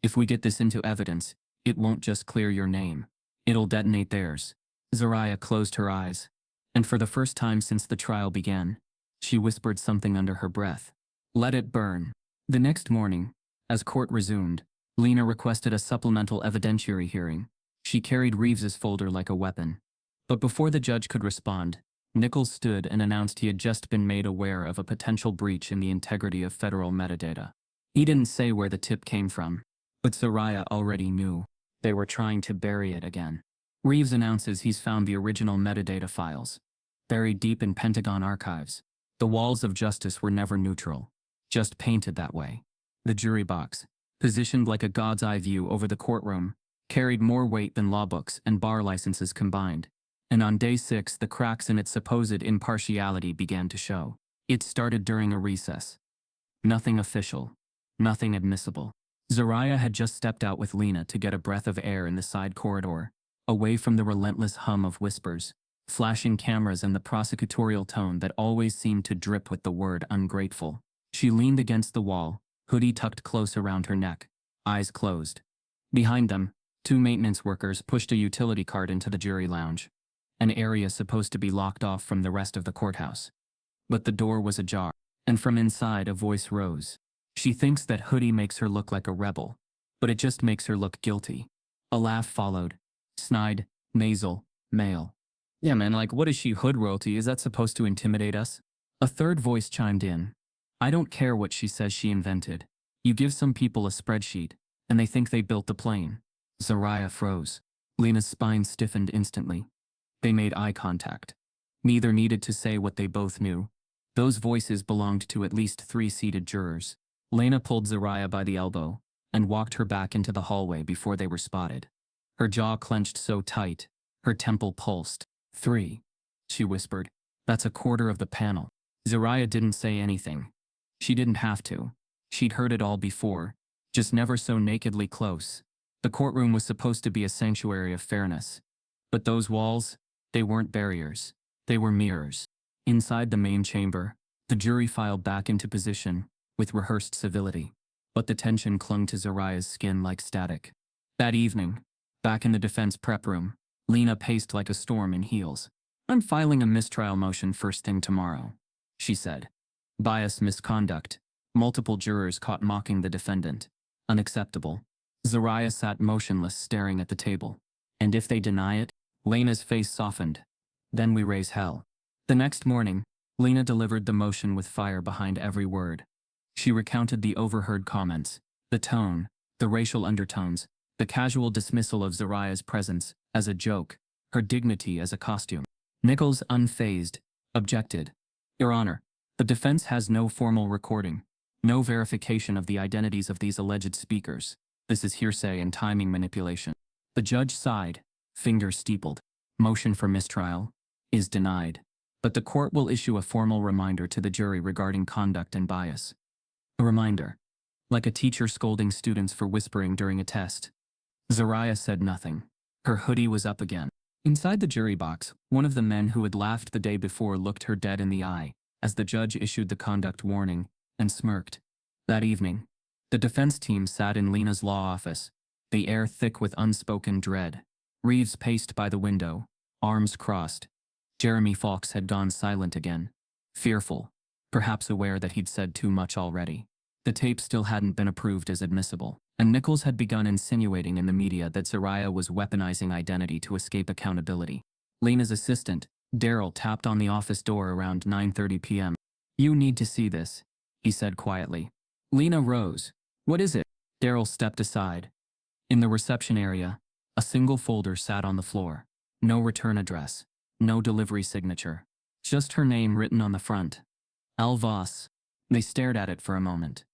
If we get this into evidence, it won't just clear your name. It'll detonate theirs. Zariah closed her eyes, and for the first time since the trial began, she whispered something under her breath. Let it burn. The next morning, as court resumed, Lena requested a supplemental evidentiary hearing. She carried Reeves's folder like a weapon. But before the judge could respond, Nichols stood and announced he had just been made aware of a potential breach in the integrity of federal metadata. He didn't say where the tip came from, but Zariah already knew. They were trying to bury it again. Reeves announces he's found the original metadata files, buried deep in Pentagon archives. The walls of justice were never neutral, just painted that way. The jury box, positioned like a god's eye view over the courtroom, carried more weight than law books and bar licenses combined. And on day 6, the cracks in its supposed impartiality began to show. It started during a recess. Nothing official. Nothing admissible. Zariah had just stepped out with Lena to get a breath of air in the side corridor, away from the relentless hum of whispers, flashing cameras and the prosecutorial tone that always seemed to drip with the word ungrateful. She leaned against the wall, hoodie tucked close around her neck, eyes closed. Behind them, 2 maintenance workers pushed a utility cart into the jury lounge, an area supposed to be locked off from the rest of the courthouse. But the door was ajar, and from inside a voice rose. She thinks that Hoodie makes her look like a rebel, but it just makes her look guilty. A laugh followed. Snide, nasal, male. Yeah man, like what is she, hood royalty? Is that supposed to intimidate us? A third voice chimed in. I don't care what she says she invented. You give some people a spreadsheet, and they think they built the plane. Zariah froze. Lena's spine stiffened instantly. They made eye contact. Neither needed to say what they both knew. Those voices belonged to at least 3 seated jurors. Lena pulled Zariah by the elbow and walked her back into the hallway before they were spotted. Her jaw clenched so tight, her temple pulsed. 3, she whispered. That's a quarter of the panel. Zariah didn't say anything. She didn't have to. She'd heard it all before, just never so nakedly close. The courtroom was supposed to be a sanctuary of fairness. But those walls, they weren't barriers. They were mirrors. Inside the main chamber, the jury filed back into position, with rehearsed civility. But the tension clung to Zariah's skin like static. That evening, back in the defense prep room, Lena paced like a storm in heels. I'm filing a mistrial motion first thing tomorrow, she said. Bias misconduct. Multiple jurors caught mocking the defendant. Unacceptable. Zariah sat motionless, staring at the table. And if they deny it? Lena's face softened. Then we raise hell. The next morning, Lena delivered the motion with fire behind every word. She recounted the overheard comments, the tone, the racial undertones, the casual dismissal of Zariah's presence as a joke, her dignity as a costume. Nichols, unfazed, objected. Your Honor, the defense has no formal recording, no verification of the identities of these alleged speakers. This is hearsay and timing manipulation. The judge sighed, fingers steepled. Motion for mistrial is denied, but the court will issue a formal reminder to the jury regarding conduct and bias. A reminder, like a teacher scolding students for whispering during a test. Zariah said nothing. Her hoodie was up again. Inside the jury box, one of the men who had laughed the day before looked her dead in the eye as the judge issued the conduct warning and smirked. That evening, the defense team sat in Lena's law office, the air thick with unspoken dread. Reeves paced by the window, arms crossed. Jeremy Fawkes had gone silent again, fearful, perhaps aware that he'd said too much already. The tape still hadn't been approved as admissible, and Nichols had begun insinuating in the media that Zariah was weaponizing identity to escape accountability. Lena's assistant, Daryl, tapped on the office door around 9:30 p.m. You need to see this, he said quietly. Lena rose. What is it? Daryl stepped aside. In the reception area, a single folder sat on the floor. No return address, no delivery signature, just her name written on the front. Al Voss. They stared at it for a moment.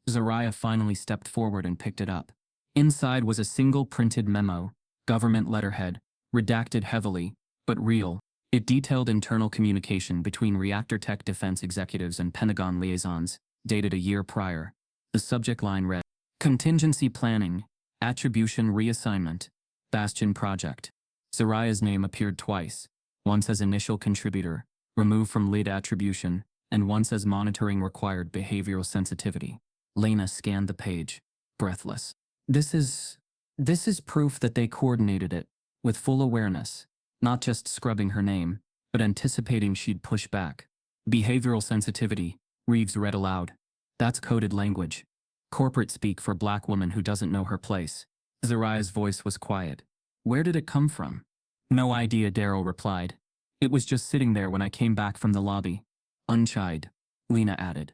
Zariah finally stepped forward and picked it up. Inside was a single printed memo, government letterhead, redacted heavily, but real. It detailed internal communication between reactor tech defense executives and Pentagon liaisons, dated a year prior. The subject line read, Contingency Planning, Attribution Reassignment, Bastion Project. Zariah's name appeared twice, once as initial contributor, removed from lead attribution, and once as monitoring required behavioral sensitivity. Lena scanned the page, breathless. This is proof that they coordinated it, with full awareness, not just scrubbing her name, but anticipating she'd push back. Behavioral sensitivity, Reeves read aloud. That's coded language. Corporate speak for black woman who doesn't know her place. Zariah's voice was quiet. Where did it come from? No idea, Daryl replied. It was just sitting there when I came back from the lobby. Unchide, Lena added.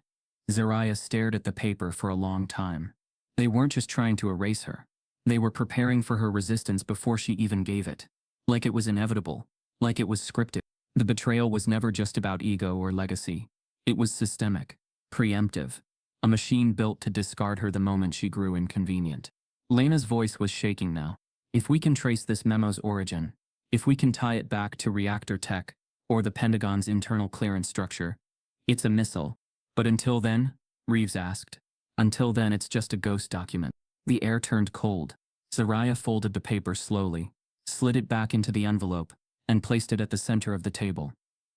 Zariah stared at the paper for a long time. They weren't just trying to erase her. They were preparing for her resistance before she even gave it. Like it was inevitable. Like it was scripted. The betrayal was never just about ego or legacy. It was systemic. Preemptive. A machine built to discard her the moment she grew inconvenient. Lena's voice was shaking now. If we can trace this memo's origin, if we can tie it back to reactor tech, or the Pentagon's internal clearance structure, it's a missile. But until then, Reeves asked. Until then it's just a ghost document. The air turned cold. Zariah folded the paper slowly, slid it back into the envelope, and placed it at the center of the table.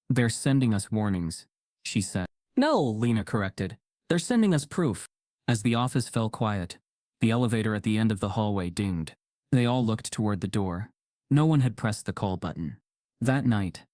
They're sending us warnings, she said. No, Lena corrected. They're sending us proof. As the office fell quiet, the elevator at the end of the hallway dinged. They all looked toward the door. No one had pressed the call button. That night,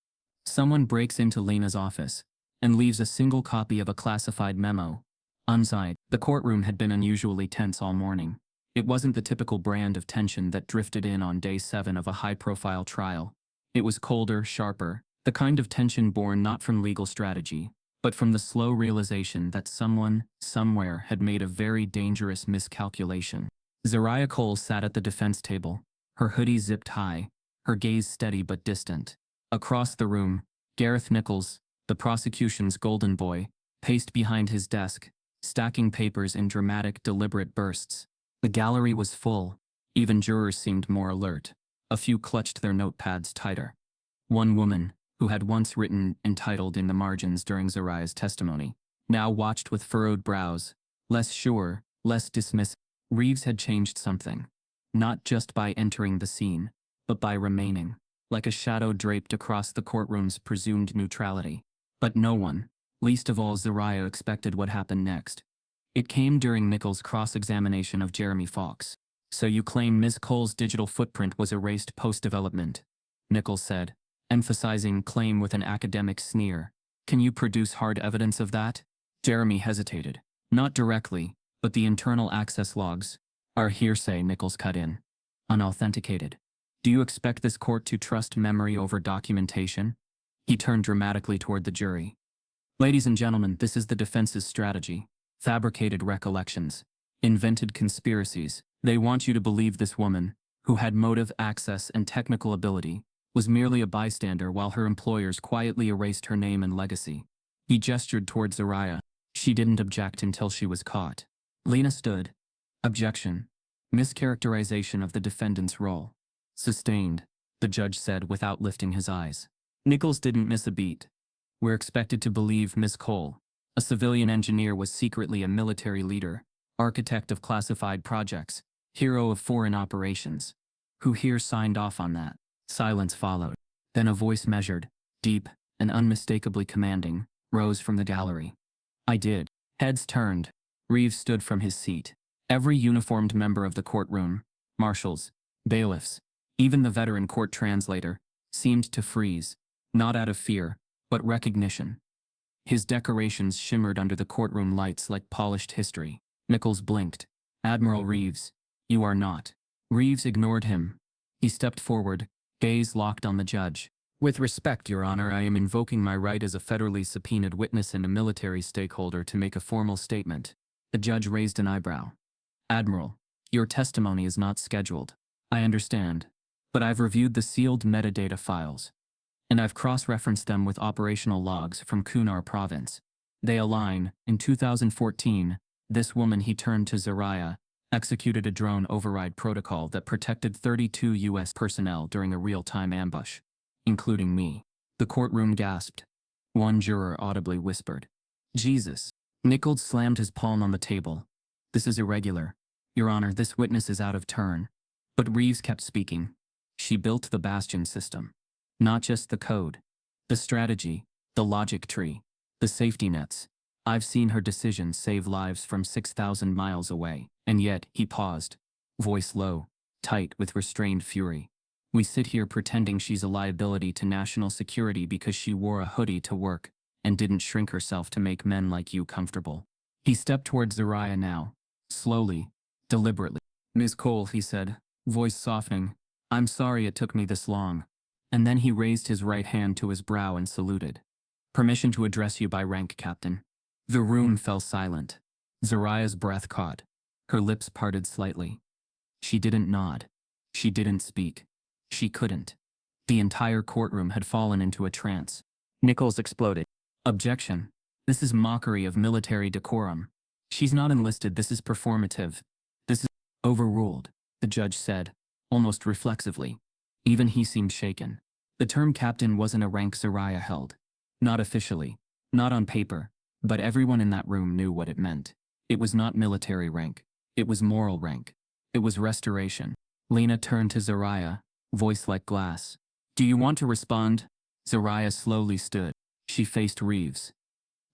someone breaks into Lena's office and leaves a single copy of a classified memo. Unsigned. The courtroom had been unusually tense all morning. It wasn't the typical brand of tension that drifted in on day 7 of a high-profile trial. It was colder, sharper, the kind of tension born not from legal strategy, but from the slow realization that someone, somewhere, had made a very dangerous miscalculation. Zariah Cole sat at the defense table, her hoodie zipped high, her gaze steady but distant. Across the room, Gareth Nichols, the prosecution's golden boy, paced behind his desk, stacking papers in dramatic, deliberate bursts. The gallery was full. Even jurors seemed more alert. A few clutched their notepads tighter. One woman, who had once written entitled in the margins during Zariah's testimony, now watched with furrowed brows, less sure, less dismissive. Reeves had changed something. Not just by entering the scene, but by remaining, like a shadow draped across the courtroom's presumed neutrality. But no one, least of all Zariah, expected what happened next. It came during Nichols' cross-examination of Jeremy Fox. "So you claim Ms. Cole's digital footprint was erased post-development," Nichols said, emphasizing claim with an academic sneer. "Can you produce hard evidence of that?" Jeremy hesitated. "Not directly, but the internal access logs are hearsay," Nichols cut in. "Unauthenticated. Do you expect this court to trust memory over documentation?" He turned dramatically toward the jury. "Ladies and gentlemen, this is the defense's strategy. Fabricated recollections. Invented conspiracies. They want you to believe this woman, who had motive, access, and technical ability, was merely a bystander while her employers quietly erased her name and legacy." He gestured toward Zariah. She didn't object until she was caught. Lena stood. "Objection. Mischaracterization of the defendant's role." "Sustained," the judge said without lifting his eyes. Nichols didn't miss a beat. "We're expected to believe Ms. Cole, a civilian engineer, was secretly a military leader, architect of classified projects, hero of foreign operations. Who here signed off on that?" Silence followed. Then a voice measured, deep, and unmistakably commanding, rose from the gallery. "I did." Heads turned. Reeves stood from his seat. Every uniformed member of the courtroom, marshals, bailiffs, even the veteran court translator, seemed to freeze, not out of fear, but recognition. His decorations shimmered under the courtroom lights like polished history. Nichols blinked. "Admiral Reeves, you are not." Reeves ignored him. He stepped forward, gaze locked on the judge. "With respect, Your Honor, I am invoking my right as a federally subpoenaed witness and a military stakeholder to make a formal statement." The judge raised an eyebrow. "Admiral, your testimony is not scheduled. I understand. But I've reviewed the sealed metadata files, and I've cross-referenced them with operational logs from Kunar province. They align. In 2014, this woman," he turned to Zariah, "executed a drone override protocol that protected 32 U.S. personnel during a real-time ambush, including me." The courtroom gasped. One juror audibly whispered, "Jesus." Nichols slammed his palm on the table. "This is irregular. Your Honor, this witness is out of turn." But Reeves kept speaking. "She built the Bastion system. Not just the code. The strategy, the logic tree, the safety nets. I've seen her decisions save lives from 6,000 miles away." And yet, he paused, voice low, tight with restrained fury. "We sit here pretending she's a liability to national security because she wore a hoodie to work and didn't shrink herself to make men like you comfortable." He stepped towards Zariah now, slowly, deliberately. "Ms. Cole," he said, voice softening, "I'm sorry it took me this long." And then he raised his right hand to his brow and saluted. "Permission to address you by rank, Captain." The room fell silent. Zariah's breath caught. Her lips parted slightly. She didn't nod. She didn't speak. She couldn't. The entire courtroom had fallen into a trance. Nichols exploded. "Objection. This is mockery of military decorum. She's not enlisted. This is performative. This is..." "Overruled," the judge said, almost reflexively. Even he seemed shaken. The term captain wasn't a rank Zariah held. Not officially. Not on paper. But everyone in that room knew what it meant. It was not military rank. It was moral rank. It was restoration. Lena turned to Zariah, voice like glass. "Do you want to respond?" Zariah slowly stood. She faced Reeves.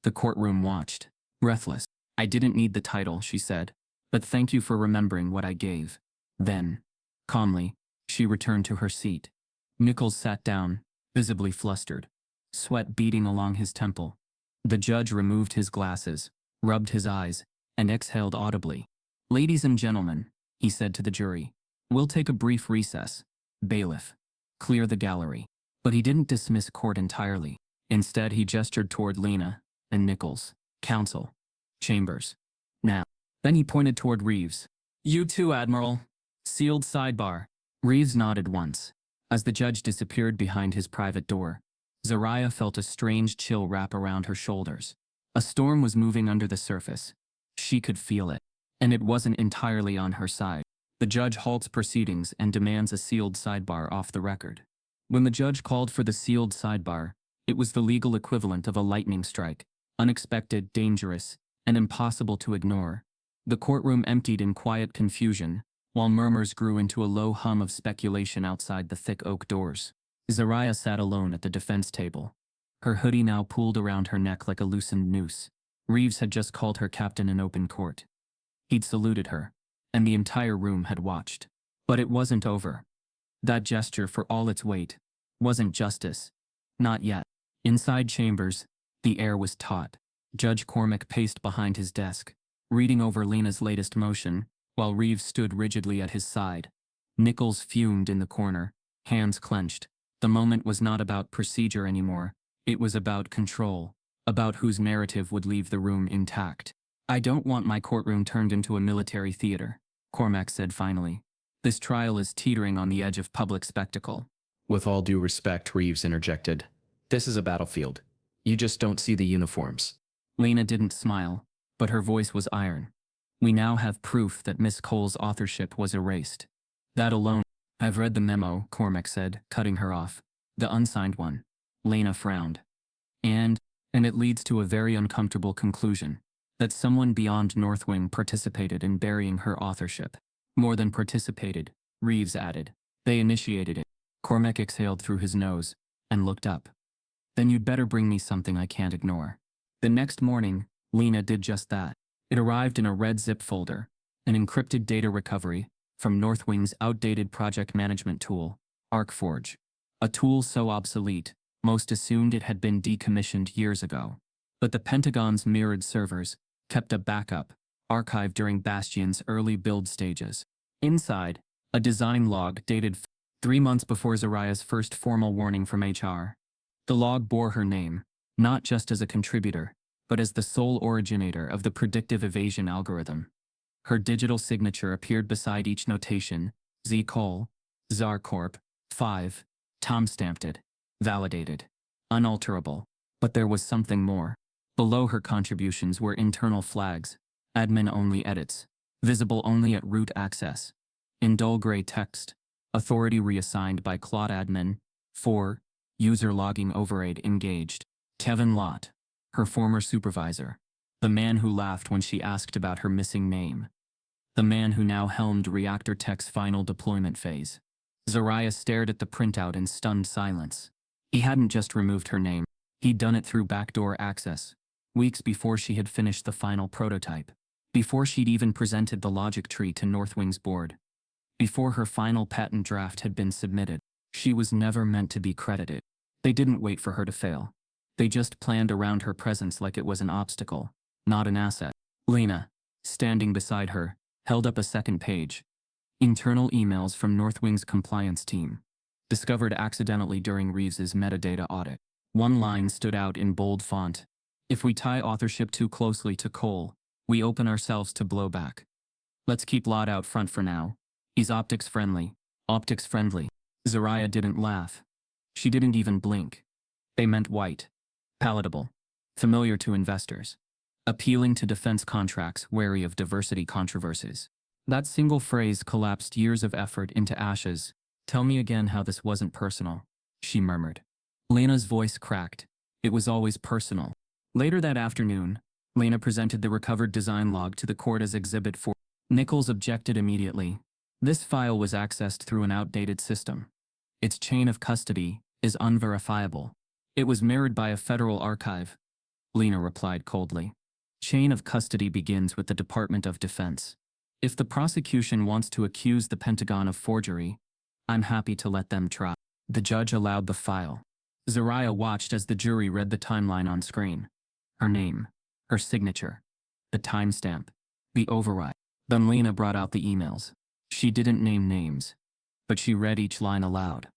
The courtroom watched, breathless. "I didn't need the title," she said, "but thank you for remembering what I gave." Then, calmly, she returned to her seat. Nichols sat down, visibly flustered, sweat beading along his temple. The judge removed his glasses, rubbed his eyes, and exhaled audibly. "Ladies and gentlemen," he said to the jury, "we'll take a brief recess. Bailiff, clear the gallery." But he didn't dismiss court entirely. Instead, he gestured toward Lena. and Nichols. Counsel. Chambers. Now. Then he pointed toward Reeves. You too, Admiral. Sealed sidebar. Reeves nodded once. As the judge disappeared behind his private door, Zariah felt a strange chill wrap around her shoulders. A storm was moving under the surface. She could feel it. And it wasn't entirely on her side. The judge halts proceedings and demands a sealed sidebar off the record. When the judge called for the sealed sidebar, it was the legal equivalent of a lightning strike, unexpected, dangerous, and impossible to ignore. The courtroom emptied in quiet confusion, while murmurs grew into a low hum of speculation outside the thick oak doors. Zariah sat alone at the defense table. Her hoodie now pulled around her neck like a loosened noose. Reeves had just called her captain in open court. He'd saluted her, and the entire room had watched. But it wasn't over. That gesture, for all its weight, wasn't justice. Not yet. Inside chambers, the air was taut. Judge Cormac paced behind his desk, reading over Lena's latest motion, while Reeves stood rigidly at his side. Nichols fumed in the corner, hands clenched. The moment was not about procedure anymore. It was about control, about whose narrative would leave the room intact. I don't want my courtroom turned into a military theater, Cormac said finally. This trial is teetering on the edge of public spectacle. With all due respect, Reeves interjected. This is a battlefield. You just don't see the uniforms. Lena didn't smile, but her voice was iron. We now have proof that Miss Cole's authorship was erased. That alone. I've read the memo, Cormac said, cutting her off. The unsigned one. Lena frowned. And it leads to a very uncomfortable conclusion. That someone beyond Northwing participated in burying her authorship. More than participated, Reeves added. They initiated it. Cormac exhaled through his nose and looked up. Then you'd better bring me something I can't ignore. The next morning, Lena did just that. It arrived in a red zip folder, an encrypted data recovery from Northwing's outdated project management tool, ArcForge. A tool so obsolete, most assumed it had been decommissioned years ago. But the Pentagon's mirrored servers kept a backup, archived during Bastion's early build stages. Inside, a design log dated 3 months before Zariah's first formal warning from HR. The log bore her name, not just as a contributor, but as the sole originator of the predictive evasion algorithm. Her digital signature appeared beside each notation: Z. Cole, Zar Corp. 5, Tom stamped it. Validated. Unalterable. But there was something more. Below her contributions were internal flags, admin-only edits, visible only at root access. In dull gray text, authority reassigned by Claude admin. 4, user logging override engaged. Kevin Lott, her former supervisor. The man who laughed when she asked about her missing name. The man who now helmed Reactor Tech's final deployment phase. Zariah stared at the printout in stunned silence. He hadn't just removed her name. He'd done it through backdoor access, weeks before she had finished the final prototype. Before she'd even presented the logic tree to Northwing's board. Before her final patent draft had been submitted. She was never meant to be credited. They didn't wait for her to fail. They just planned around her presence like it was an obstacle, not an asset. Lena, standing beside her, held up a second page. Internal emails from Northwing's compliance team. Discovered accidentally during Reeves's metadata audit. One line stood out in bold font. If we tie authorship too closely to Cole, we open ourselves to blowback. Let's keep Lott out front for now. He's optics friendly. Optics friendly. Zariah didn't laugh. She didn't even blink. They meant white. Palatable. Familiar to investors. Appealing to defense contracts wary of diversity controversies. That single phrase collapsed years of effort into ashes. Tell me again how this wasn't personal, she murmured. Lena's voice cracked. It was always personal. Later that afternoon, Lena presented the recovered design log to the court as Exhibit 4. Nichols objected immediately. This file was accessed through an outdated system. Its chain of custody is unverifiable. It was mirrored by a federal archive. Lena replied coldly. Chain of custody begins with the Department of Defense. If the prosecution wants to accuse the Pentagon of forgery, I'm happy to let them try. The judge allowed the file. Zariah watched as the jury read the timeline on screen. Her name, her signature, the timestamp, the override. Then Lena brought out the emails. She didn't name names, but she read each line aloud.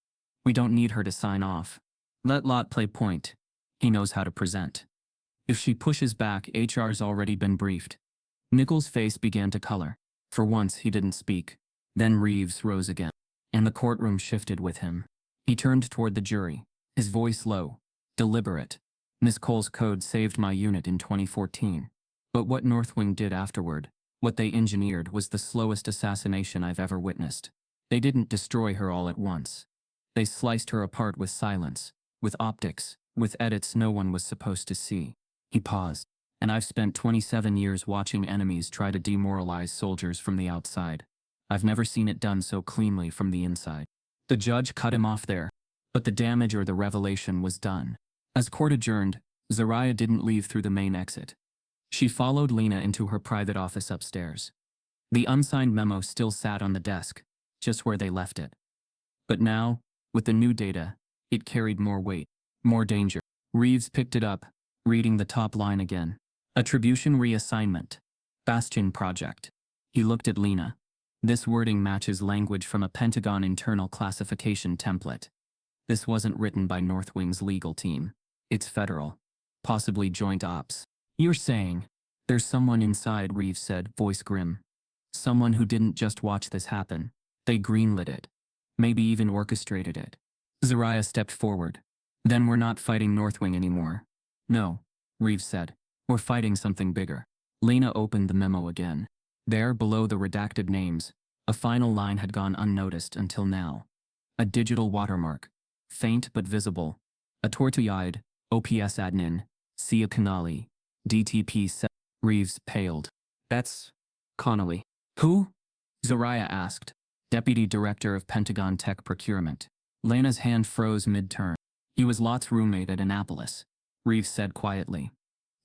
We don't need her to sign off. Let Lott play point. He knows how to present. If she pushes back, HR's already been briefed. Nichols' face began to color. For once, he didn't speak. Then Reeves rose again, and the courtroom shifted with him. He turned toward the jury, his voice low, deliberate. Miss Cole's code saved my unit in 2014. But what Northwing did afterward, what they engineered, was the slowest assassination I've ever witnessed. They didn't destroy her all at once. They sliced her apart with silence, with optics, with edits no one was supposed to see. He paused. And I've spent 27 years watching enemies try to demoralize soldiers from the outside. I've never seen it done so cleanly from the inside. The judge cut him off there, but the damage or the revelation was done. As court adjourned, Zariah didn't leave through the main exit. She followed Lena into her private office upstairs. The unsigned memo still sat on the desk, just where they left it. But now, with the new data, it carried more weight, more danger. Reeves picked it up, reading the top line again. Attribution reassignment. Bastion project. He looked at Lena. This wording matches language from a Pentagon internal classification template. This wasn't written by Northwing's legal team. It's federal. Possibly joint ops. You're saying there's someone inside, Reeves said, voice grim. Someone who didn't just watch this happen. They greenlit it. Maybe even orchestrated it. Zariah stepped forward. Then we're not fighting Northwing anymore. No, Reeves said. We're fighting something bigger. Lena opened the memo again. There, below the redacted names, a final line had gone unnoticed until now. A digital watermark. Faint but visible. A tortillide, OPS admin, Sia Canali, DTP 7. Reeves paled. That's Connolly. Who? Zariah asked. Deputy Director of Pentagon Tech Procurement. Lena's hand froze mid-turn. He was Lott's roommate at Annapolis, Reeves said quietly.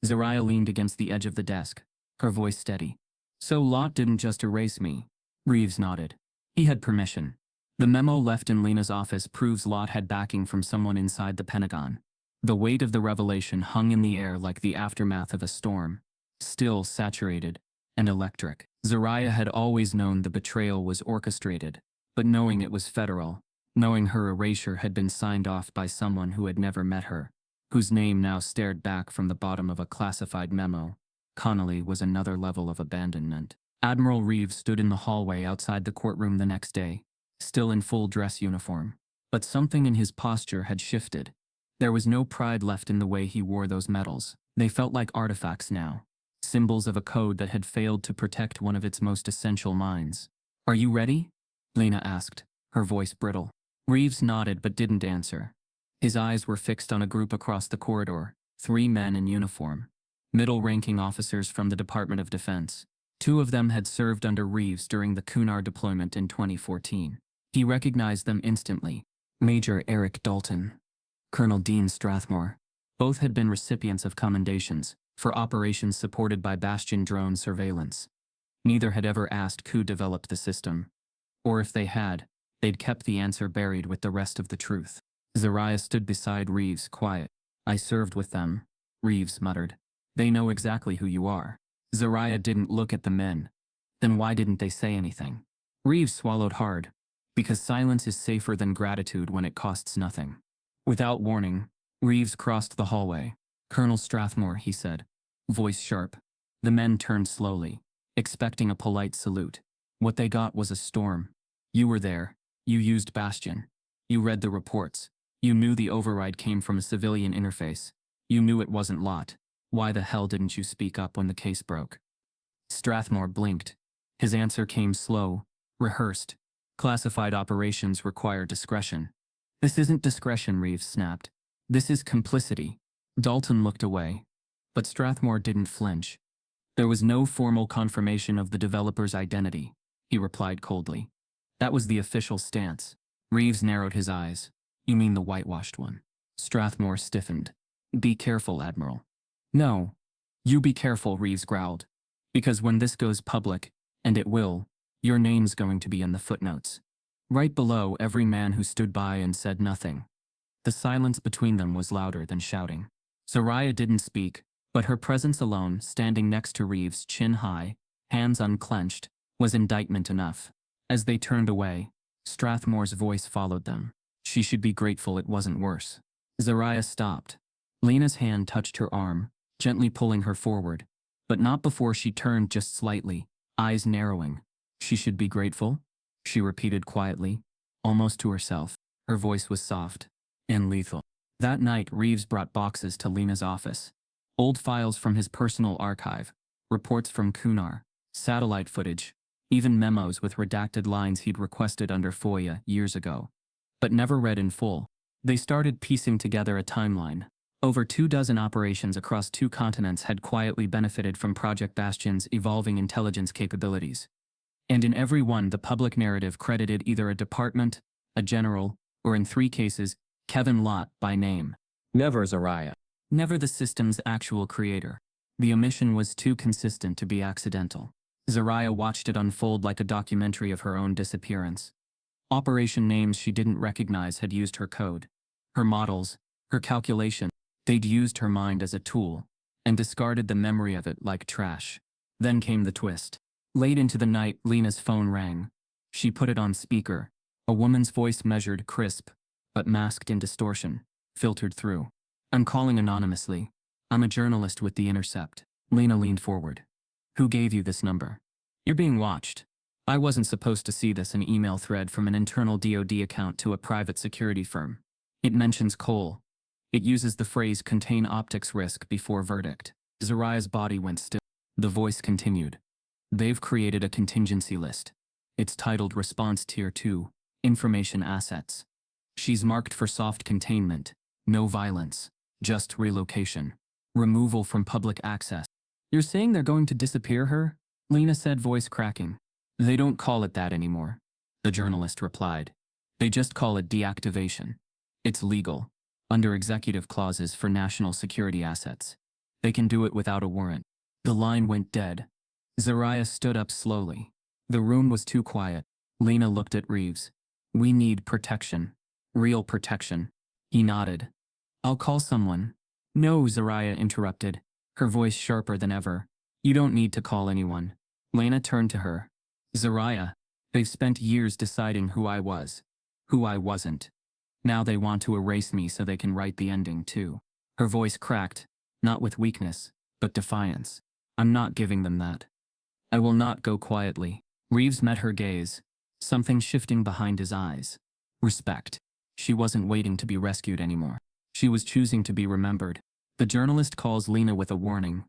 Zariah leaned against the edge of the desk, her voice steady. So Lott didn't just erase me. Reeves nodded. He had permission. The memo left in Lena's office proves Lott had backing from someone inside the Pentagon. The weight of the revelation hung in the air like the aftermath of a storm. Still, saturated, and electric. Zariah had always known the betrayal was orchestrated, but knowing it was federal, knowing her erasure had been signed off by someone who had never met her, whose name now stared back from the bottom of a classified memo, Connolly was another level of abandonment. Admiral Reeves stood in the hallway outside the courtroom the next day, still in full dress uniform. But something in his posture had shifted. There was no pride left in the way he wore those medals. They felt like artifacts now, symbols of a code that had failed to protect one of its most essential minds. Are you ready? Lena asked, her voice brittle. Reeves nodded but didn't answer. His eyes were fixed on a group across the corridor, 3 men in uniform. Middle-ranking officers from the Department of Defense. 2 of them had served under Reeves during the Kunar deployment in 2014. He recognized them instantly. Major Eric Dalton, Colonel Dean Strathmore. Both had been recipients of commendations for operations supported by Bastion drone surveillance. Neither had ever asked who developed the system. Or if they had, they'd kept the answer buried with the rest of the truth. Zariah stood beside Reeves, quiet. I served with them, Reeves muttered. They know exactly who you are. Zariah didn't look at the men. Then why didn't they say anything? Reeves swallowed hard. Because silence is safer than gratitude when it costs nothing. Without warning, Reeves crossed the hallway. Colonel Strathmore, he said, voice sharp. The men turned slowly, expecting a polite salute. What they got was a storm. You were there. You used Bastion. You read the reports. You knew the override came from a civilian interface. You knew it wasn't Lott. Why the hell didn't you speak up when the case broke? Strathmore blinked. His answer came slow, rehearsed. Classified operations require discretion. This isn't discretion, Reeves snapped. This is complicity. Dalton looked away. But Strathmore didn't flinch. There was no formal confirmation of the developer's identity, he replied coldly. That was the official stance. Reeves narrowed his eyes. You mean the whitewashed one? Strathmore stiffened. Be careful, Admiral. No. You be careful, Reeves growled. Because when this goes public, and it will, your name's going to be in the footnotes. Right below every man who stood by and said nothing. The silence between them was louder than shouting. Zariah didn't speak, but her presence alone, standing next to Reeves, chin high, hands unclenched, was indictment enough. As they turned away, Strathmore's voice followed them. She should be grateful it wasn't worse. Zariah stopped. Lena's hand touched her arm, gently pulling her forward. But not before she turned just slightly, eyes narrowing. She should be grateful? She repeated quietly, almost to herself. Her voice was soft and lethal. That night, Reeves brought boxes to Lena's office. Old files from his personal archive, reports from Kunar, satellite footage, even memos with redacted lines he'd requested under FOIA years ago, but never read in full. They started piecing together a timeline. Over 24 operations across 2 continents had quietly benefited from Project Bastion's evolving intelligence capabilities. And in every one, the public narrative credited either a department, a general, or in 3 cases, Kevin Lott by name. Never Zariah. Never the system's actual creator. The omission was too consistent to be accidental. Zariah watched it unfold like a documentary of her own disappearance. Operation names she didn't recognize had used her code, her models, her calculation. They'd used her mind as a tool, and discarded the memory of it like trash. Then came the twist. Late into the night, Lena's phone rang. She put it on speaker. A woman's voice, measured, crisp, but masked in distortion, filtered through. "I'm calling anonymously. I'm a journalist with The Intercept." Lena leaned forward. "Who gave you this number?" "You're being watched. I wasn't supposed to see this, an email thread from an internal DoD account to a private security firm. It mentions Cole. It uses the phrase contain optics risk before verdict." Zariah's body went still. The voice continued. "They've created a contingency list. It's titled Response Tier 2, Information Assets. She's marked for soft containment, no violence, just relocation, removal from public access." "You're saying they're going to disappear her?" Lena said, voice cracking. "They don't call it that anymore," the journalist replied. "They just call it deactivation. It's legal, under executive clauses for national security assets. They can do it without a warrant." The line went dead. Zariah stood up slowly. The room was too quiet. Lena looked at Reeves. "We need protection. Real protection." He nodded. "I'll call someone." "No," Zariah interrupted, her voice sharper than ever. "You don't need to call anyone." Lena turned to her. "Zariah, they've spent years deciding who I was, who I wasn't. Now they want to erase me so they can write the ending too." Her voice cracked, not with weakness, but defiance. "I'm not giving them that. I will not go quietly." Reeves met her gaze, something shifting behind his eyes. Respect. She wasn't waiting to be rescued anymore. She was choosing to be remembered. The journalist calls Lena with a warning.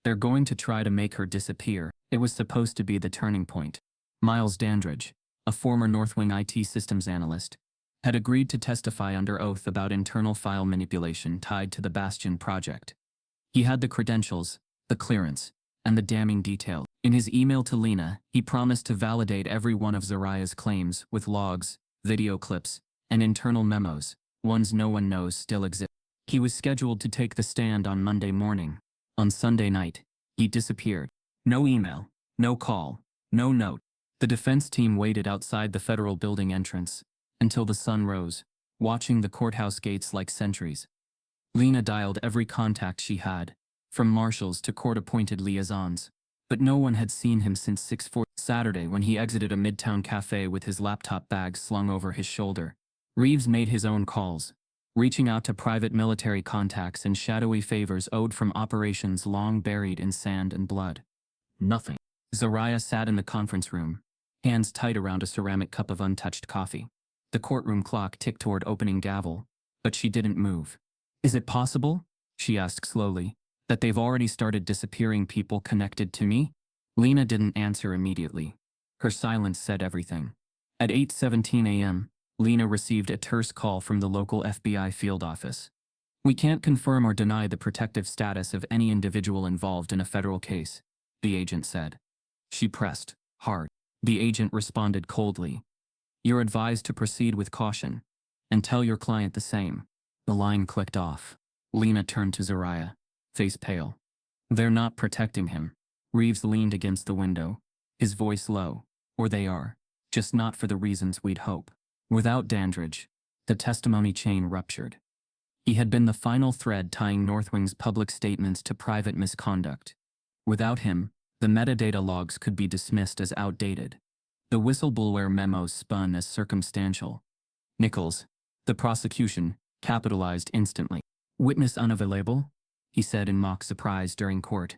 They're going to try to make her disappear. It was supposed to be the turning point. Miles Dandridge, a former Northwing IT systems analyst, had agreed to testify under oath about internal file manipulation tied to the Bastion project. He had the credentials, the clearance, and the damning detail. In his email to Lena, he promised to validate every one of Zariah's claims with logs, video clips, and internal memos, ones no one knows still exist. He was scheduled to take the stand on Monday morning. On Sunday night, he disappeared. No email, no call, no note. The defense team waited outside the federal building entrance until the sun rose, watching the courthouse gates like sentries. Lena dialed every contact she had, from marshals to court-appointed liaisons, but no one had seen him since 6/4 Saturday when he exited a midtown cafe with his laptop bag slung over his shoulder. Reeves made his own calls, reaching out to private military contacts and shadowy favors owed from operations long buried in sand and blood. Nothing. Zariah sat in the conference room, hands tight around a ceramic cup of untouched coffee. The courtroom clock ticked toward opening gavel, but she didn't move. "Is it possible," she asked slowly, "that they've already started disappearing people connected to me?" Lena didn't answer immediately. Her silence said everything. At 8:17 a.m., Lena received a terse call from the local FBI field office. "We can't confirm or deny the protective status of any individual involved in a federal case," the agent said. She pressed hard. The agent responded coldly. "You're advised to proceed with caution, and tell your client the same." The line clicked off. Lena turned to Zariah, face pale. "They're not protecting him." Reeves leaned against the window, his voice low. "Or they are, just not for the reasons we'd hope." Without Dandridge, the testimony chain ruptured. He had been the final thread tying Northwing's public statements to private misconduct. Without him, the metadata logs could be dismissed as outdated. The whistleblower memos spun as circumstantial. Nichols, the prosecution, capitalized instantly. "Witness unavailable?" he said in mock surprise during court.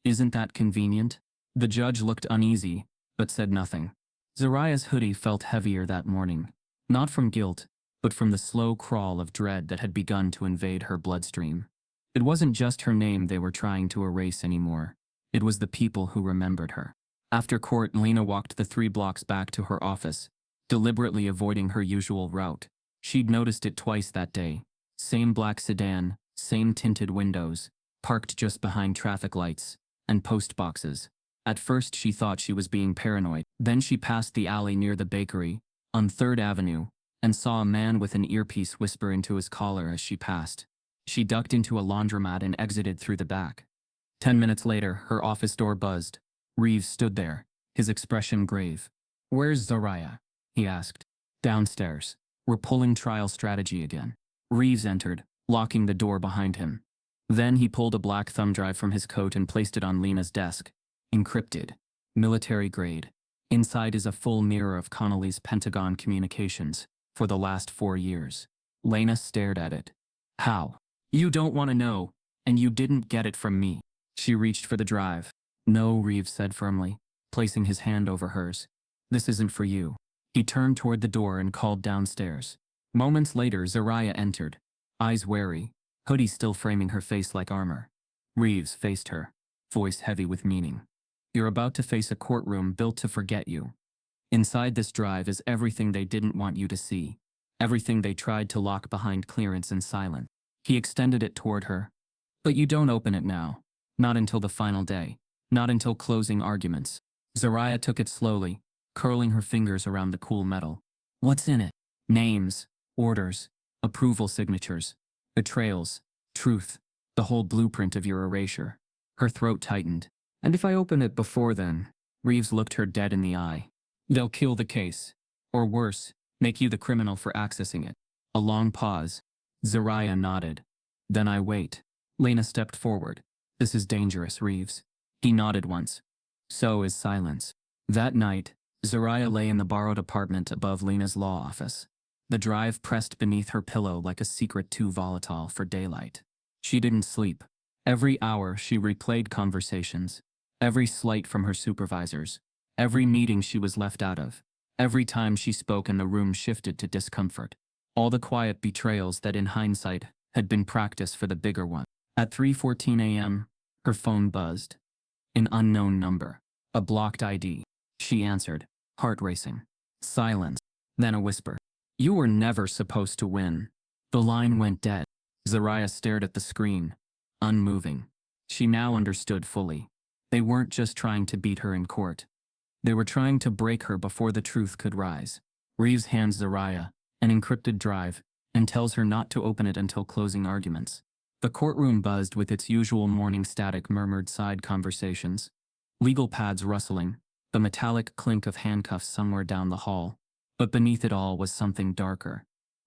Isn't that convenient? The judge looked uneasy, but said nothing. Zariah's hoodie felt heavier that morning, not from guilt, but from the slow crawl of dread that had begun to invade her bloodstream. It wasn't just her name they were trying to erase anymore. It was the people who remembered her. After court, Lena walked the 3 blocks back to her office, deliberately avoiding her usual route. She'd noticed it twice that day. Same black sedan, same tinted windows, parked just behind traffic lights, and post boxes. At first she thought she was being paranoid. Then she passed the alley near the bakery, on 3rd Avenue, and saw a man with an earpiece whisper into his collar as she passed. She ducked into a laundromat and exited through the back. 10 minutes later, her office door buzzed. Reeves stood there, his expression grave. "Where's Zariah?" he asked. "Downstairs. We're pulling trial strategy again." Reeves entered, locking the door behind him. Then he pulled a black thumb drive from his coat and placed it on Lena's desk. Encrypted. Military grade. Inside is a full mirror of Connolly's Pentagon communications for the last 4 years. Lena stared at it. "How? You don't want to know, and you didn't get it from me." She reached for the drive. "No," Reeves said firmly, placing his hand over hers. "This isn't for you." He turned toward the door and called downstairs. Moments later, Zariah entered, eyes wary, hoodie still framing her face like armor. Reeves faced her, voice heavy with meaning. "You're about to face a courtroom built to forget you. Inside this drive is everything they didn't want you to see, everything they tried to lock behind clearance and silence." He extended it toward her. "But you don't open it now. Not until the final day. Not until closing arguments." Zariah took it slowly, curling her fingers around the cool metal. "What's in it?" "Names, orders, approval signatures, betrayals, truth, the whole blueprint of your erasure." Her throat tightened. "And if I open it before then?" Reeves looked her dead in the eye. "They'll kill the case. Or worse, make you the criminal for accessing it." A long pause. Zariah nodded. "Then I wait." Lena stepped forward. "This is dangerous, Reeves." He nodded once. So is silence. That night, Zariah lay in the borrowed apartment above Lena's law office. The drive pressed beneath her pillow like a secret too volatile for daylight. She didn't sleep. Every hour she replayed conversations, every slight from her supervisors, every meeting she was left out of, every time she spoke and the room shifted to discomfort. All the quiet betrayals that in hindsight had been practice for the bigger one. At 3:14 a.m., her phone buzzed. An unknown number. A blocked ID. She answered, heart racing. Silence. Then a whisper. "You were never supposed to win." The line went dead. Zariah stared at the screen, unmoving. She now understood fully. They weren't just trying to beat her in court. They were trying to break her before the truth could rise. Reeves hands Zariah an encrypted drive and tells her not to open it until closing arguments. The courtroom buzzed with its usual morning static murmured side conversations. Legal pads rustling, the metallic clink of handcuffs somewhere down the hall. But beneath it all was something darker.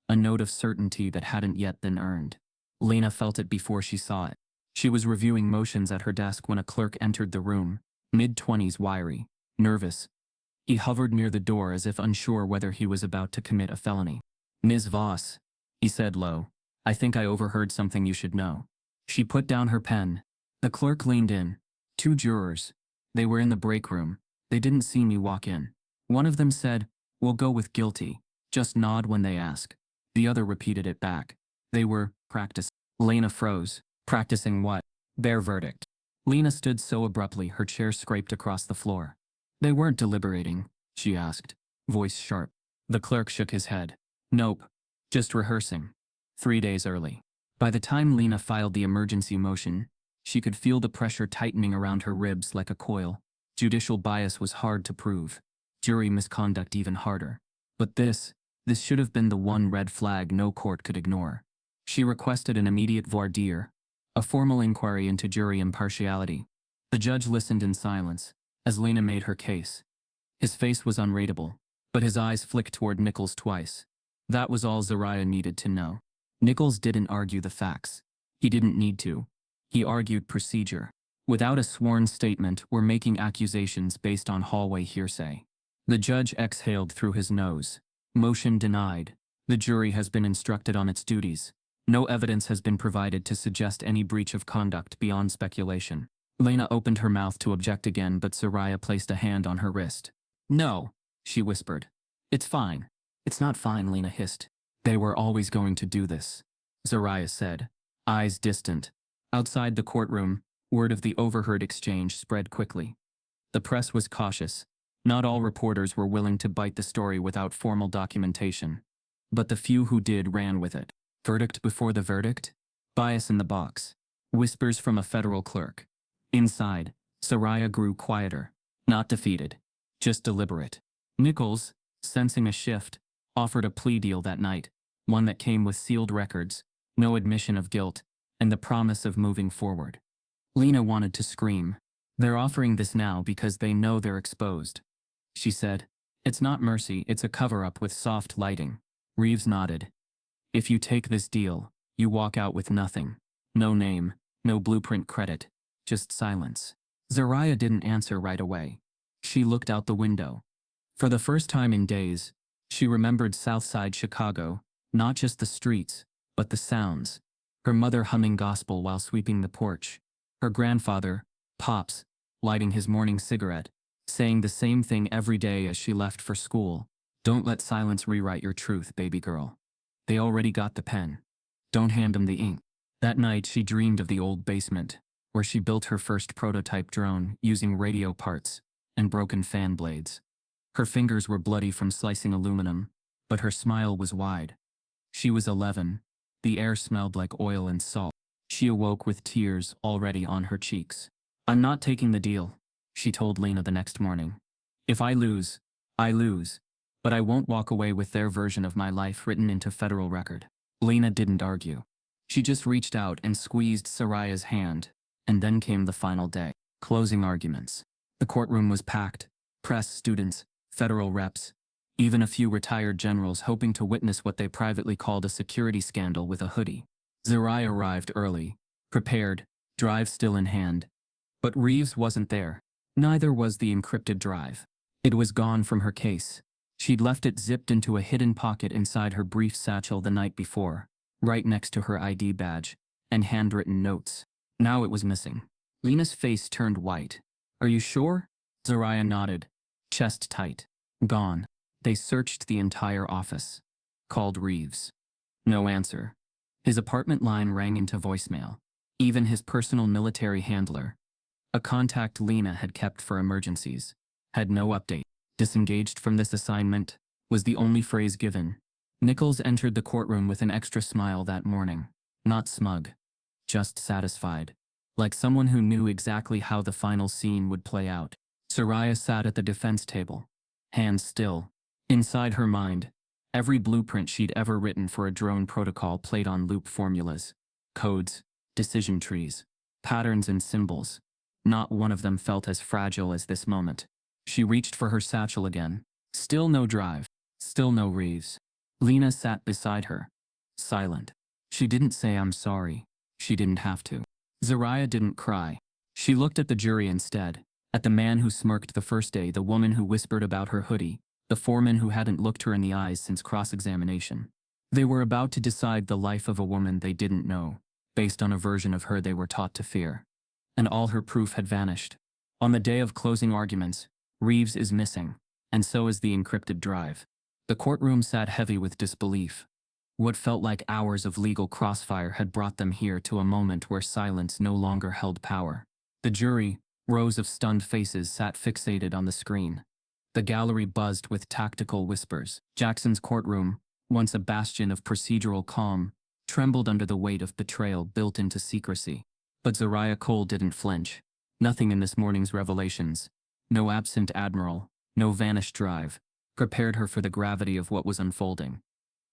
A note of certainty that hadn't yet been earned. Lena felt it before she saw it. She was reviewing motions at her desk when a clerk entered the room, mid-20s, wiry, nervous. He hovered near the door as if unsure whether he was about to commit a felony. "Ms. Voss," he said low, "I think I overheard something you should know." She put down her pen. The clerk leaned in. 2 jurors. They were in the break room. They didn't see me walk in. One of them said, "We'll go with guilty. Just nod when they ask." The other repeated it back. They were practicing. Lena froze. Practicing what? Their verdict. Lena stood so abruptly her chair scraped across the floor. "They weren't deliberating?" she asked, voice sharp. The clerk shook his head. "Nope. Just rehearsing. 3 days early." By the time Lena filed the emergency motion, she could feel the pressure tightening around her ribs like a coil. Judicial bias was hard to prove. Jury misconduct even harder. But this should have been the one red flag no court could ignore. She requested an immediate voir dire, a formal inquiry into jury impartiality. The judge listened in silence as Lena made her case. His face was unreadable, but his eyes flicked toward Nichols twice. That was all Zariah needed to know. Nichols didn't argue the facts. He didn't need to. He argued procedure. Without a sworn statement, we're making accusations based on hallway hearsay. The judge exhaled through his nose. Motion denied. The jury has been instructed on its duties. No evidence has been provided to suggest any breach of conduct beyond speculation. Lena opened her mouth to object again, but Zariah placed a hand on her wrist. No, she whispered. It's fine. It's not fine, Lena hissed. They were always going to do this, Zariah said, eyes distant. Outside the courtroom, word of the overheard exchange spread quickly. The press was cautious. Not all reporters were willing to bite the story without formal documentation. But the few who did ran with it. Verdict before the verdict? Bias in the box. Whispers from a federal clerk. Inside, Zariah grew quieter. Not defeated. Just deliberate. Nichols, sensing a shift, offered a plea deal that night. One that came with sealed records, no admission of guilt, and the promise of moving forward. Lena wanted to scream. They're offering this now because they know they're exposed. She said, it's not mercy, it's a cover-up with soft lighting. Reeves nodded. If you take this deal, you walk out with nothing. No name, no blueprint credit, just silence. Zariah didn't answer right away. She looked out the window. For the first time in days, she remembered Southside Chicago, not just the streets, but the sounds. Her mother humming gospel while sweeping the porch. Her grandfather, Pops, lighting his morning cigarette, saying the same thing every day as she left for school. Don't let silence rewrite your truth, baby girl. They already got the pen. Don't hand them the ink. That night she dreamed of the old basement, where she built her first prototype drone using radio parts and broken fan blades. Her fingers were bloody from slicing aluminum, but her smile was wide. She was 11. The air smelled like oil and salt. She awoke with tears already on her cheeks. I'm not taking the deal, she told Lena the next morning. If I lose, I lose. But I won't walk away with their version of my life written into federal record. Lena didn't argue. She just reached out and squeezed Zariah's hand, and then came the final day. Closing arguments. The courtroom was packed. Press, students, federal reps, even a few retired generals hoping to witness what they privately called a security scandal with a hoodie. Zariah arrived early, prepared, drive still in hand. But Reeves wasn't there. Neither was the encrypted drive. It was gone from her case. She'd left it zipped into a hidden pocket inside her brief satchel the night before, right next to her ID badge and handwritten notes. Now it was missing. Lena's face turned white. Are you sure? Zariah nodded, chest tight. Gone. They searched the entire office. Called Reeves. No answer. His apartment line rang into voicemail. Even his personal military handler, a contact Lena had kept for emergencies, had no update. Disengaged from this assignment, was the only phrase given. Nichols entered the courtroom with an extra smile that morning. Not smug. Just satisfied. Like someone who knew exactly how the final scene would play out. Zariah sat at the defense table, hands still. Inside her mind, every blueprint she'd ever written for a drone protocol played on loop formulas, codes, decision trees, patterns and symbols. Not one of them felt as fragile as this moment. She reached for her satchel again. Still no drive. Still no Reeves. Lena sat beside her, silent. She didn't say I'm sorry. She didn't have to. Zariah didn't cry. She looked at the jury instead, at the man who smirked the first day, the woman who whispered about her hoodie, the foreman who hadn't looked her in the eyes since cross-examination. They were about to decide the life of a woman they didn't know, based on a version of her they were taught to fear. And all her proof had vanished. On the day of closing arguments, Reeves is missing, and so is the encrypted drive. The courtroom sat heavy with disbelief. What felt like hours of legal crossfire had brought them here to a moment where silence no longer held power. The jury, rows of stunned faces, sat fixated on the screen. The gallery buzzed with tactical whispers. Jackson's courtroom, once a bastion of procedural calm, trembled under the weight of betrayal built into secrecy. But Zariah Cole didn't flinch. Nothing in this morning's revelations, no absent Admiral, no vanished drive, prepared her for the gravity of what was unfolding.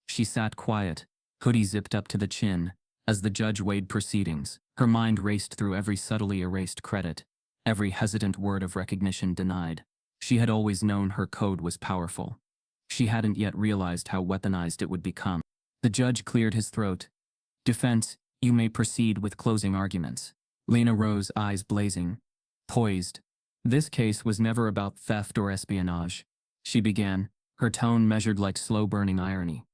She sat quiet, hoodie zipped up to the chin, as the judge weighed proceedings. Her mind raced through every subtly erased credit, every hesitant word of recognition denied. She had always known her code was powerful. She hadn't yet realized how weaponized it would become. The judge cleared his throat. Defense, you may proceed with closing arguments. Lena rose, eyes blazing. Poised. This case was never about theft or espionage. She began, her tone measured like slow-burning irony.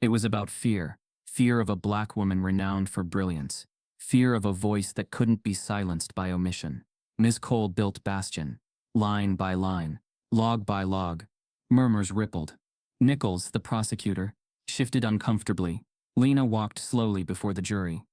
It was about fear fear of a black woman renowned for brilliance, fear of a voice that couldn't be silenced by omission. Ms. Cole built bastion, line by line, log by log. Murmurs rippled. Nichols, the prosecutor, shifted uncomfortably. Lena walked slowly before the jury.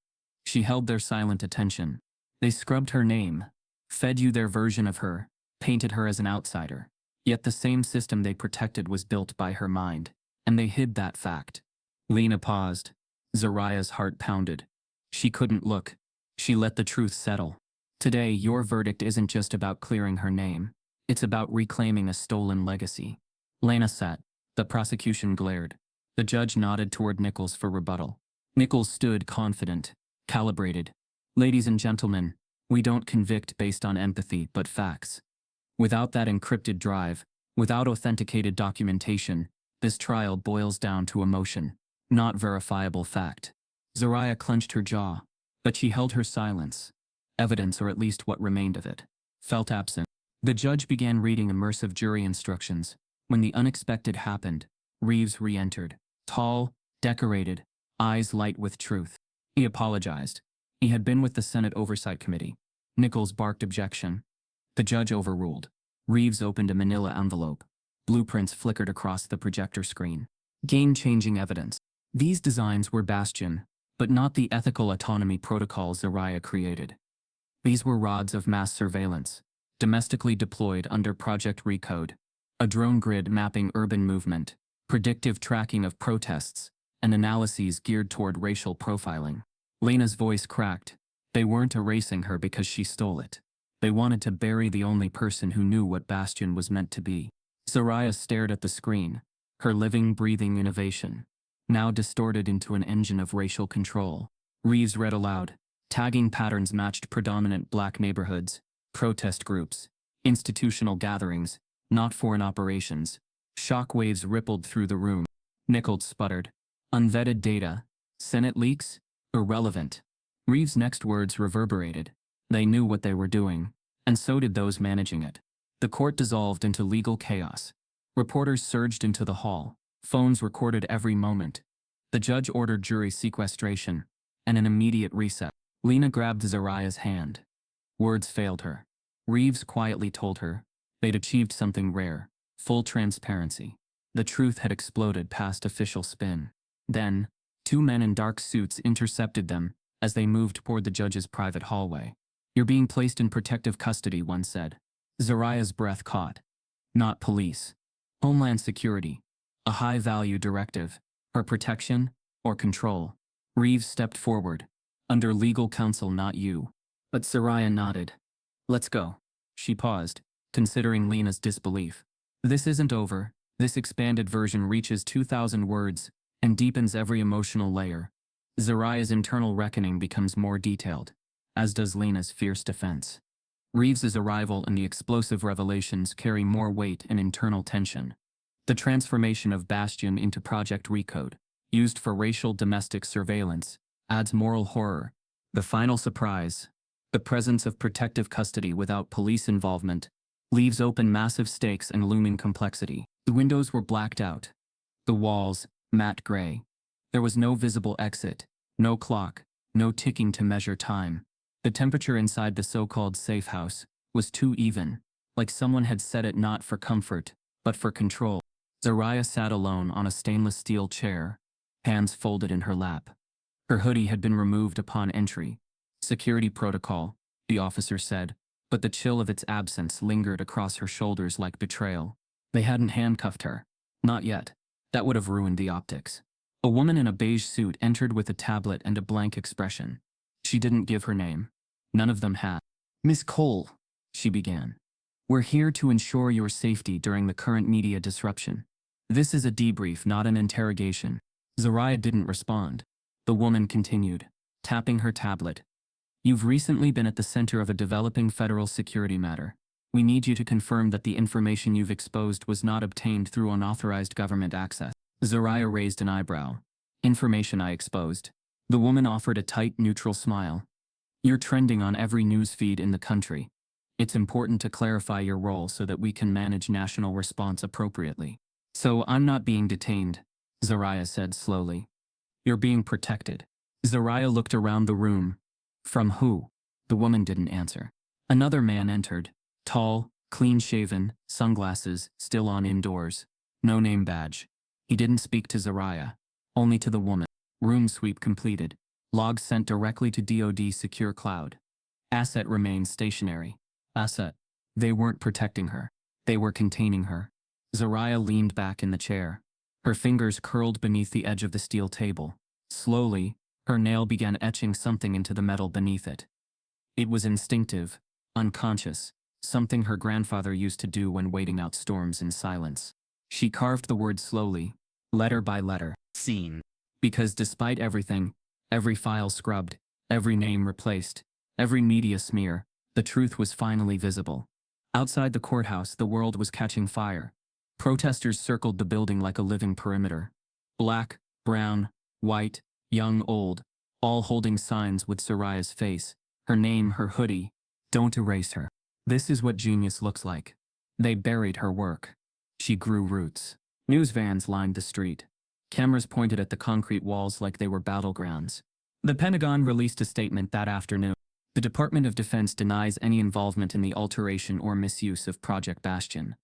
She held their silent attention. They scrubbed her name, fed you their version of her, painted her as an outsider. Yet the same system they protected was built by her mind, and they hid that fact. Lena paused. Zariah's heart pounded. She couldn't look. She let the truth settle. Today, your verdict isn't just about clearing her name. It's about reclaiming a stolen legacy. Lena sat. The prosecution glared. The judge nodded toward Nichols for rebuttal. Nichols stood confident, calibrated. Ladies and gentlemen, we don't convict based on empathy but facts. Without that encrypted drive, without authenticated documentation, this trial boils down to emotion, not verifiable fact. Zariah clenched her jaw, but she held her silence. Evidence, or at least what remained of it, felt absent. The judge began reading immersive jury instructions. When the unexpected happened, Reeves re-entered, tall, decorated, eyes light with truth. He apologized. He had been with the Senate Oversight Committee. Nichols barked objection. The judge overruled. Reeves opened a manila envelope. Blueprints flickered across the projector screen. Game-changing evidence. These designs were Bastion, but not the ethical autonomy protocol Zariah created. These were rods of mass surveillance, domestically deployed under Project Recode, a drone grid mapping urban movement, predictive tracking of protests, and analyses geared toward racial profiling. Lena's voice cracked. They weren't erasing her because she stole it. They wanted to bury the only person who knew what Bastion was meant to be. Zariah stared at the screen, her living, breathing innovation, now distorted into an engine of racial control. Reeves read aloud. Tagging patterns matched predominant black neighborhoods, protest groups, institutional gatherings, not foreign operations. Shockwaves rippled through the room. Nichols sputtered. Unvetted data. Senate leaks? Irrelevant. Reeves' next words reverberated. They knew what they were doing, and so did those managing it. The court dissolved into legal chaos. Reporters surged into the hall. Phones recorded every moment. The judge ordered jury sequestration and an immediate reset. Lena grabbed Zariah's hand. Words failed her. Reeves quietly told her they'd achieved something rare, full transparency. The truth had exploded past official spin. Then, two men in dark suits intercepted them as they moved toward the judge's private hallway. You're being placed in protective custody, one said. Zariah's breath caught. Not police. Homeland Security. A high-value directive. Her protection or control. Reeves stepped forward. Under legal counsel, not you. But Zariah nodded. Let's go. She paused, considering Lena's disbelief. This isn't over. This expanded version reaches 2,000 words and deepens every emotional layer. Zariah's internal reckoning becomes more detailed, as does Lena's fierce defense. Reeves's arrival and the explosive revelations carry more weight and internal tension. The transformation of Bastion into Project Recode, used for racial domestic surveillance, adds moral horror. The final surprise, the presence of protective custody without police involvement, leaves open massive stakes and looming complexity. The windows were blacked out. The walls, matte gray. There was no visible exit, no clock, no ticking to measure time. The temperature inside the so-called safe house was too even, like someone had set it not for comfort, but for control. Zariah sat alone on a stainless steel chair, hands folded in her lap. Her hoodie had been removed upon entry. Security protocol, the officer said, but the chill of its absence lingered across her shoulders like betrayal. They hadn't handcuffed her. Not yet. That would have ruined the optics. A woman in a beige suit entered with a tablet and a blank expression. She didn't give her name. None of them had. Miss Cole, she began. We're here to ensure your safety during the current media disruption. This is a debrief, not an interrogation. Zariah didn't respond. The woman continued, tapping her tablet. You've recently been at the center of a developing federal security matter. We need you to confirm that the information you've exposed was not obtained through unauthorized government access. Zariah raised an eyebrow. Information I exposed. The woman offered a tight, neutral smile. You're trending on every news feed in the country. It's important to clarify your role so that we can manage national response appropriately. So I'm not being detained, Zariah said slowly. You're being protected. Zariah looked around the room. From who? The woman didn't answer. Another man entered. Tall, clean-shaven, sunglasses, still on indoors. No name badge. He didn't speak to Zariah. Only to the woman. Room sweep completed. Logs sent directly to DoD Secure Cloud. Asset remains stationary. Asset. They weren't protecting her. They were containing her. Zariah leaned back in the chair. Her fingers curled beneath the edge of the steel table. Slowly, her nail began etching something into the metal beneath it. It was instinctive, unconscious, something her grandfather used to do when waiting out storms in silence. She carved the word slowly, letter by letter. Scene. Because despite everything, every file scrubbed, every name replaced, every media smear, the truth was finally visible. Outside the courthouse, the world was catching fire. Protesters circled the building like a living perimeter. Black, brown, white, young, old, all holding signs with Zariah's face, her name, her hoodie. Don't erase her. This is what genius looks like. They buried her work. She grew roots. News vans lined the street. Cameras pointed at the concrete walls like they were battlegrounds. The Pentagon released a statement that afternoon. The Department of Defense denies any involvement in the alteration or misuse of Project Bastion.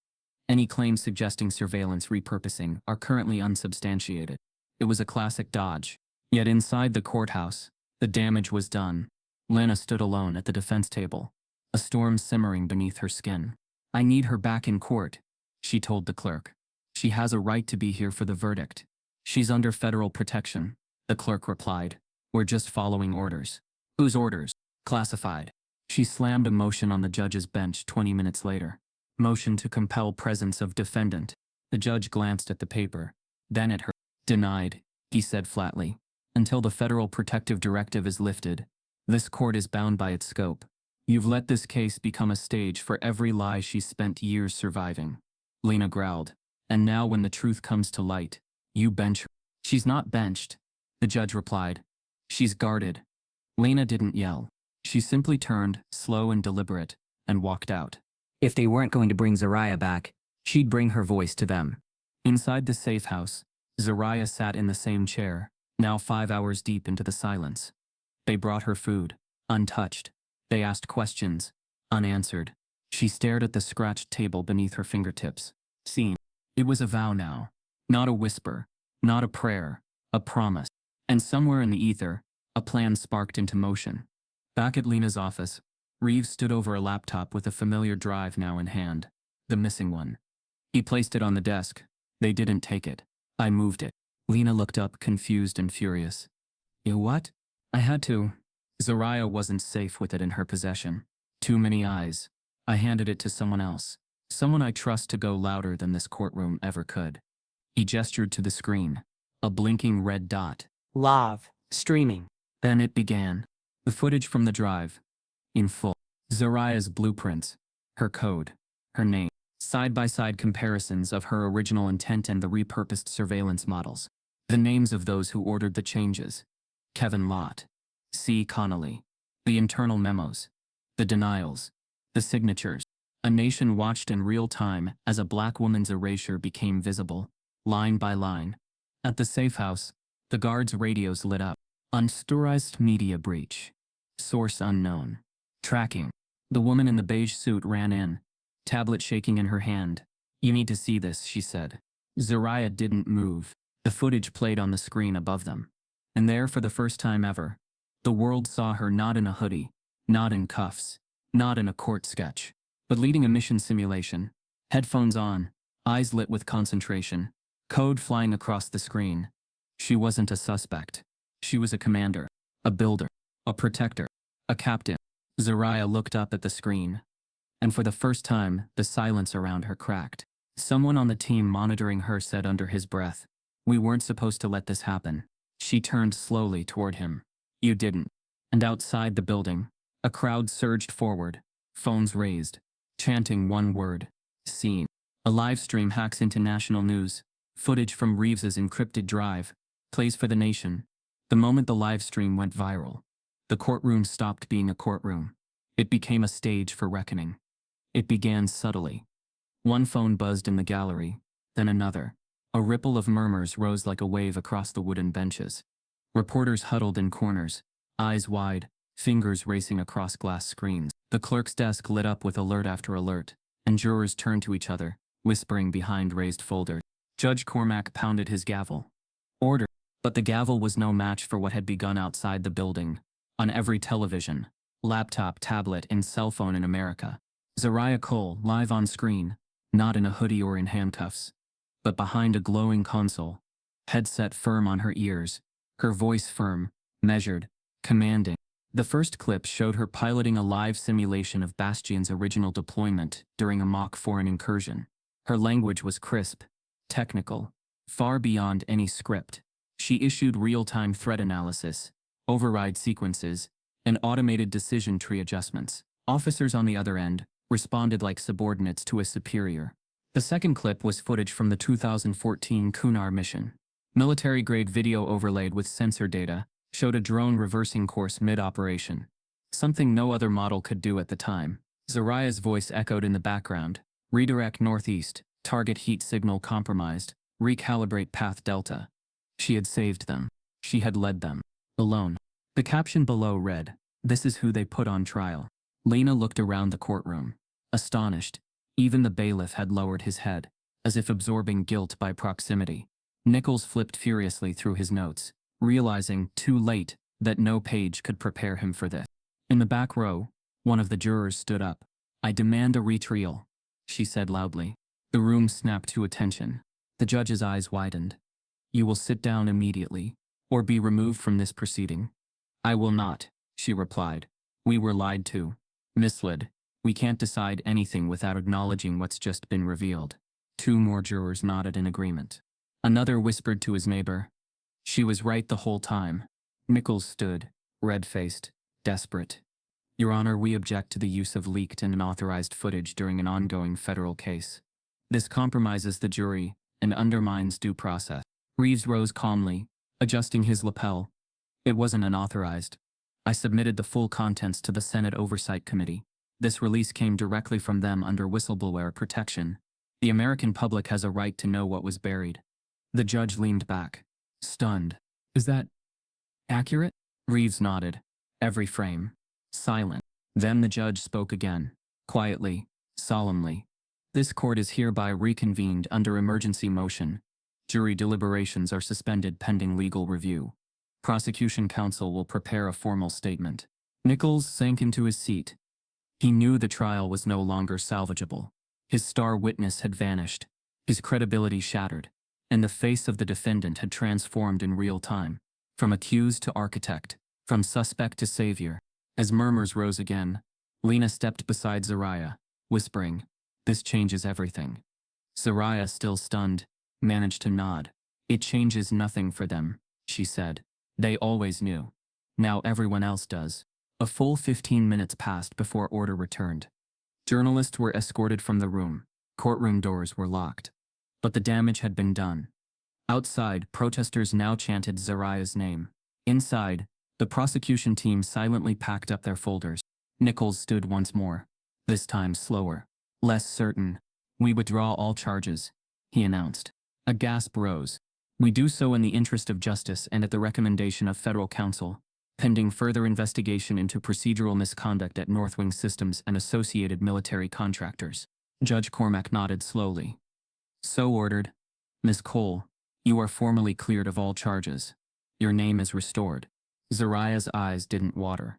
Any claims suggesting surveillance repurposing are currently unsubstantiated. It was a classic dodge. Yet inside the courthouse, the damage was done. Lena stood alone at the defense table, a storm simmering beneath her skin. I need her back in court, she told the clerk. She has a right to be here for the verdict. She's under federal protection, the clerk replied. We're just following orders. Whose orders? Classified. She slammed a motion on the judge's bench 20 minutes later. Motion to compel presence of defendant. The judge glanced at the paper, then at her. Denied, he said flatly. Until the federal protective directive is lifted, this court is bound by its scope. You've let this case become a stage for every lie she's spent years surviving. Lena growled. And now when the truth comes to light, you bench her. She's not benched, the judge replied. She's guarded. Lena didn't yell. She simply turned, slow and deliberate, and walked out. If they weren't going to bring Zariah back, she'd bring her voice to them. Inside the safe house, Zariah sat in the same chair, now 5 hours deep into the silence. They brought her food, untouched. They asked questions, unanswered. She stared at the scratched table beneath her fingertips. Seen. It was a vow now. Not a whisper, not a prayer, a promise. And somewhere in the ether, a plan sparked into motion. Back at Lena's office, Reeves stood over a laptop with a familiar drive now in hand, the missing one. He placed it on the desk. They didn't take it. I moved it. Lena looked up, confused and furious. You what? I had to. Zariah wasn't safe with it in her possession. Too many eyes. I handed it to someone else. Someone I trust to go louder than this courtroom ever could. He gestured to the screen. A blinking red dot. Live. Streaming. Then it began. The footage from the drive. In full. Zariah's blueprints. Her code. Her name. Side-by-side comparisons of her original intent and the repurposed surveillance models. The names of those who ordered the changes. Kevin Lott. C. Connolly. The internal memos. The denials. The signatures. A nation watched in real time as a black woman's erasure became visible, line by line. At the safe house, the guards' radios lit up. Unauthorized media breach. Source unknown. Tracking. The woman in the beige suit ran in, tablet shaking in her hand. You need to see this, she said. Zariah didn't move. The footage played on the screen above them. And there, for the first time ever, the world saw her not in a hoodie, not in cuffs, not in a court sketch, but leading a mission simulation. Headphones on, eyes lit with concentration, code flying across the screen. She wasn't a suspect. She was a commander, a builder, a protector, a captain. Zariah looked up at the screen, and for the first time, the silence around her cracked. Someone on the team monitoring her said under his breath, "We weren't supposed to let this happen." She turned slowly toward him. "You didn't." And outside the building, a crowd surged forward, phones raised, chanting one word: seen. A live stream hacks into national news. Footage from Reeves's encrypted drive plays for the nation. The moment the live stream went viral, the courtroom stopped being a courtroom. It became a stage for reckoning. It began subtly. One phone buzzed in the gallery, then another. A ripple of murmurs rose like a wave across the wooden benches. Reporters huddled in corners, eyes wide, fingers racing across glass screens. The clerk's desk lit up with alert after alert, and jurors turned to each other, whispering behind raised folders. Judge Cormack pounded his gavel. Order. But the gavel was no match for what had begun outside the building. On every television, laptop, tablet, and cell phone in America, Zariah Cole live on screen, not in a hoodie or in handcuffs, but behind a glowing console, headset firm on her ears, her voice firm, measured, commanding. The first clip showed her piloting a live simulation of Bastion's original deployment during a mock foreign incursion. Her language was crisp, technical, far beyond any script. She issued real-time threat analysis, override sequences, and automated decision tree adjustments. Officers on the other end responded like subordinates to a superior. The second clip was footage from the 2014 Kunar mission. Military-grade video overlaid with sensor data showed a drone reversing course mid-operation, something no other model could do at the time. Zariah's voice echoed in the background. Redirect northeast, target heat signal compromised, recalibrate path delta. She had saved them. She had led them. Alone. The caption below read, "This is who they put on trial." Lena looked around the courtroom, astonished. Even the bailiff had lowered his head, as if absorbing guilt by proximity. Nichols flipped furiously through his notes, realizing, too late, that no page could prepare him for this. In the back row, one of the jurors stood up. "I demand a retrial," she said loudly. The room snapped to attention. The judge's eyes widened. "You will sit down immediately, or be removed from this proceeding." "I will not," she replied. "We were lied to. Misled. We can't decide anything without acknowledging what's just been revealed." Two more jurors nodded in agreement. Another whispered to his neighbor, "She was right the whole time." Nichols stood, red-faced, desperate. "Your Honor, we object to the use of leaked and unauthorized footage during an ongoing federal case. This compromises the jury and undermines due process." Reeves rose calmly, adjusting his lapel. "It wasn't unauthorized. I submitted the full contents to the Senate Oversight Committee. This release came directly from them under whistleblower protection. The American public has a right to know what was buried." The judge leaned back, stunned. "Is that accurate?" Reeves nodded. "Every frame." Silent. Then the judge spoke again, quietly, solemnly. "This court is hereby reconvened under emergency motion. Jury deliberations are suspended pending legal review. Prosecution counsel will prepare a formal statement." Nichols sank into his seat. He knew the trial was no longer salvageable. His star witness had vanished, his credibility shattered, and the face of the defendant had transformed in real time, from accused to architect, from suspect to savior. As murmurs rose again, Lena stepped beside Zariah, whispering, "This changes everything." Zariah, still stunned, managed to nod. "It changes nothing for them," she said. "They always knew. Now everyone else does." A full 15 minutes passed before order returned. Journalists were escorted from the room. Courtroom doors were locked. But the damage had been done. Outside, protesters now chanted Zariah's name. Inside, the prosecution team silently packed up their folders. Nichols stood once more, this time slower, less certain. "We withdraw all charges," he announced. A gasp rose. "We do so in the interest of justice and at the recommendation of federal counsel, pending further investigation into procedural misconduct at Northwing Systems and associated military contractors." Judge Cormack nodded slowly. "So ordered. Miss Cole, you are formally cleared of all charges. Your name is restored." Zariah's eyes didn't water.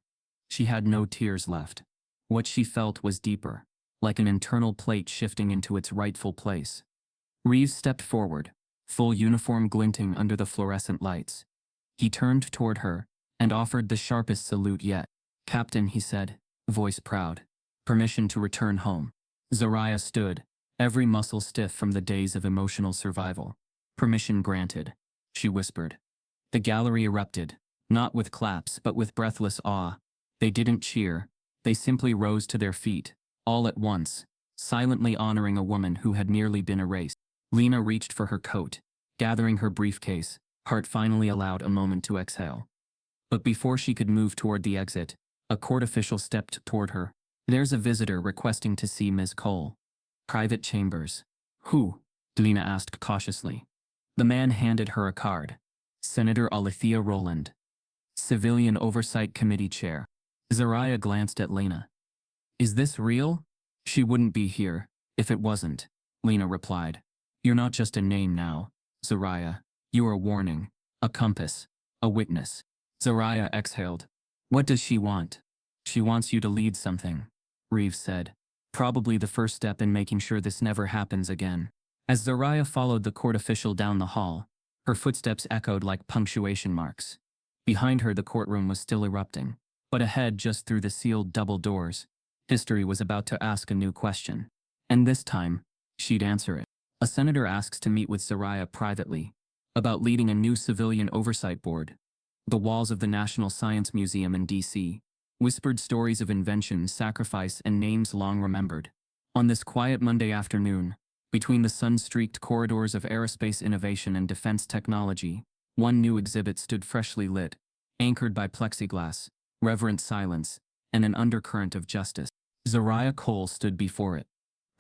She had no tears left. What she felt was deeper, like an internal plate shifting into its rightful place. Reeves stepped forward, full uniform glinting under the fluorescent lights. He turned toward her and offered the sharpest salute yet. "Captain," he said, voice proud. "Permission to return home." Zariah stood, every muscle stiff from the days of emotional survival. "Permission granted," she whispered. The gallery erupted, not with claps but with breathless awe. They didn't cheer, they simply rose to their feet, all at once, silently honoring a woman who had nearly been erased. Lena reached for her coat, gathering her briefcase. Heart finally allowed a moment to exhale. But before she could move toward the exit, a court official stepped toward her. "There's a visitor requesting to see Ms. Cole." "Private chambers." "Who?" Lena asked cautiously. The man handed her a card. Senator Alethea Rowland, Civilian Oversight Committee Chair. Zariah glanced at Lena. Is this real? She wouldn't be here if it wasn't, Lena replied. You're not just a name now, Zariah. You're a warning, a compass, a witness. Zariah exhaled. What does she want? She wants you to lead something, Reeves said. Probably the first step in making sure this never happens again. As Zariah followed the court official down the hall, her footsteps echoed like punctuation marks. Behind her, the courtroom was still erupting, but ahead, just through the sealed double doors, history was about to ask a new question. And this time, she'd answer it. A senator asks to meet with Zariah privately about leading a new civilian oversight board. The walls of the National Science Museum in D.C. whispered stories of invention, sacrifice, and names long remembered. On this quiet Monday afternoon, between the sun-streaked corridors of aerospace innovation and defense technology, one new exhibit stood freshly lit, anchored by plexiglass, reverent silence, and an undercurrent of justice. Zariah Cole stood before it,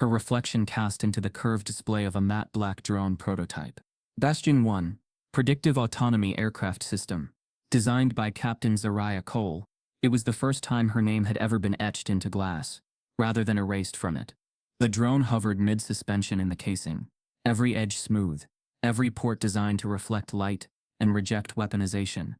her reflection cast into the curved display of a matte black drone prototype. Bastion 1, Predictive Autonomy Aircraft System. Designed by Captain Zariah Cole, it was the first time her name had ever been etched into glass, rather than erased from it. The drone hovered mid-suspension in the casing, every edge smooth, every port designed to reflect light and reject weaponization.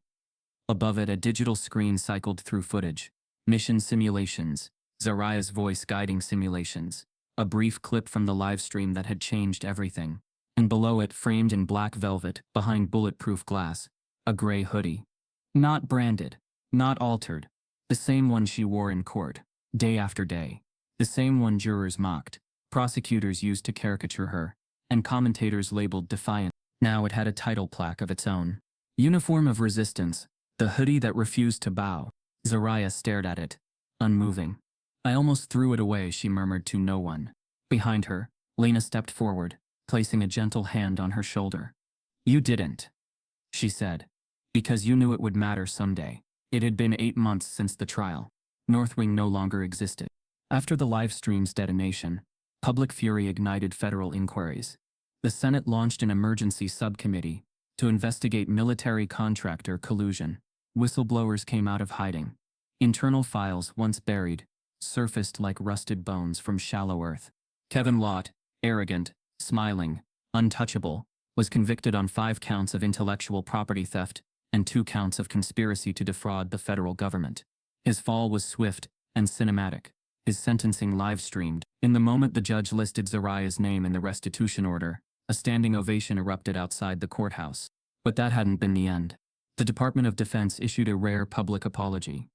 Above it, a digital screen cycled through footage, mission simulations, Zariah's voice guiding simulations, a brief clip from the live stream that had changed everything, and below it, framed in black velvet, behind bulletproof glass, a gray hoodie. Not branded, not altered, the same one she wore in court, day after day. The same one jurors mocked, prosecutors used to caricature her, and commentators labeled defiant. Now it had a title plaque of its own. Uniform of Resistance, the hoodie that refused to bow. Zariah stared at it, unmoving. I almost threw it away, she murmured to no one. Behind her, Lena stepped forward, placing a gentle hand on her shoulder. You didn't, she said, because you knew it would matter someday. It had been 8 months since the trial. Northwing no longer existed. After the live stream's detonation, public fury ignited federal inquiries. The Senate launched an emergency subcommittee to investigate military contractor collusion. Whistleblowers came out of hiding. Internal files, once buried, surfaced like rusted bones from shallow earth. Kevin Lott, arrogant, smiling, untouchable, was convicted on 5 counts of intellectual property theft and 2 counts of conspiracy to defraud the federal government. His fall was swift and cinematic. His sentencing live-streamed. In the moment the judge listed Zariah's name in the restitution order, a standing ovation erupted outside the courthouse. But that hadn't been the end. The Department of Defense issued a rare public apology.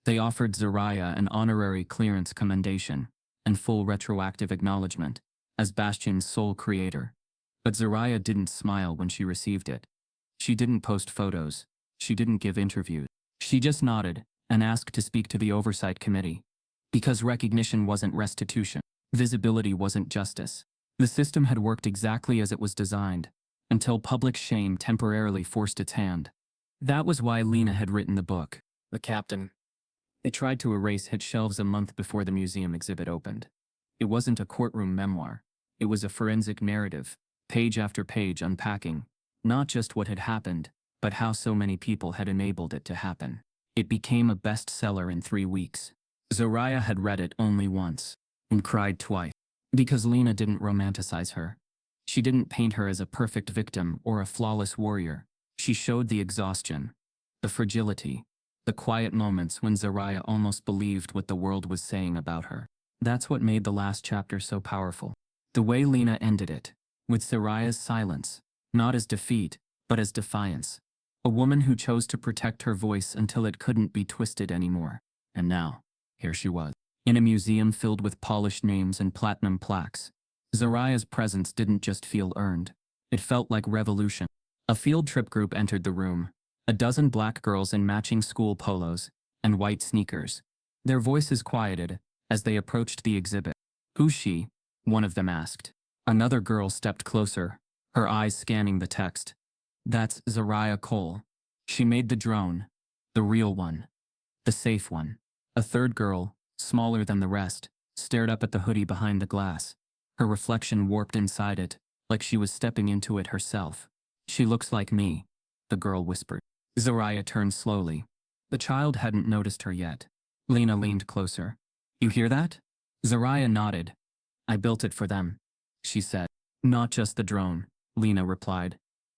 They offered Zariah an honorary clearance commendation and full retroactive acknowledgement as Bastion's sole creator. But Zariah didn't smile when she received it. She didn't post photos. She didn't give interviews. She just nodded and asked to speak to the Oversight Committee. Because recognition wasn't restitution. Visibility wasn't justice. The system had worked exactly as it was designed, until public shame temporarily forced its hand. That was why Lena had written the book, The Captain. They tried to erase hit shelves a month before the museum exhibit opened. It wasn't a courtroom memoir. It was a forensic narrative, page after page unpacking, not just what had happened, but how so many people had enabled it to happen. It became a bestseller in 3 weeks. Zariah had read it only once, and cried twice, because Lena didn't romanticize her. She didn't paint her as a perfect victim or a flawless warrior. She showed the exhaustion, the fragility, the quiet moments when Zariah almost believed what the world was saying about her. That's what made the last chapter so powerful. The way Lena ended it, with Zariah's silence, not as defeat, but as defiance. A woman who chose to protect her voice until it couldn't be twisted anymore. And now, here she was, in a museum filled with polished names and platinum plaques. Zariah's presence didn't just feel earned. It felt like revolution. A field trip group entered the room, a dozen black girls in matching school polos and white sneakers. Their voices quieted as they approached the exhibit. Who's she? One of them asked. Another girl stepped closer, her eyes scanning the text. That's Zariah Cole. She made the drone. The real one. The safe one. A third girl, smaller than the rest, stared up at the hoodie behind the glass. Her reflection warped inside it, like she was stepping into it herself. She looks like me. the girl whispered. Zariah turned slowly. The child hadn't noticed her yet. Lena leaned closer. You hear that? Zariah nodded. I built it for them, she said. Not just the drone, Lena replied.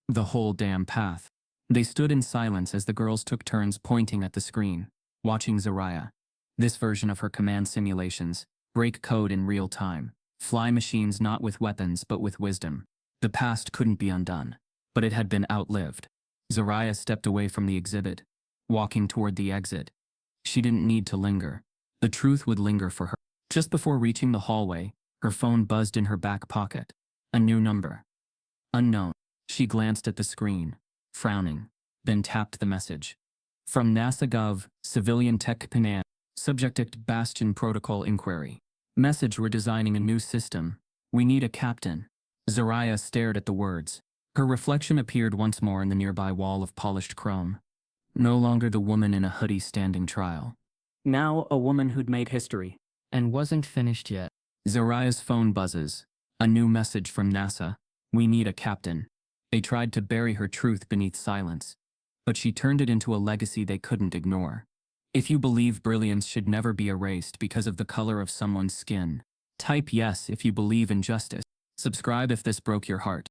The whole damn path. They stood in silence as the girls took turns pointing at the screen, watching Zariah. This version of her command simulations, break code in real time, fly machines not with weapons but with wisdom. The past couldn't be undone, but it had been outlived. Zariah stepped away from the exhibit, walking toward the exit. She didn't need to linger. The truth would linger for her. Just before reaching the hallway, her phone buzzed in her back pocket. A new number. Unknown. She glanced at the screen, frowning, then tapped the message. From NASA Gov, Civilian Tech Command, Subject Bastion Protocol Inquiry. Message: we're designing a new system. We need a captain. Zariah stared at the words. Her reflection appeared once more in the nearby wall of polished chrome. No longer the woman in a hoodie standing trial. Now a woman who'd made history. And wasn't finished yet. Zariah's phone buzzes. A new message from NASA. We need a captain. They tried to bury her truth beneath silence, but she turned it into a legacy they couldn't ignore. If you believe brilliance should never be erased because of the color of someone's skin, type yes if you believe in justice. Subscribe if this broke your heart.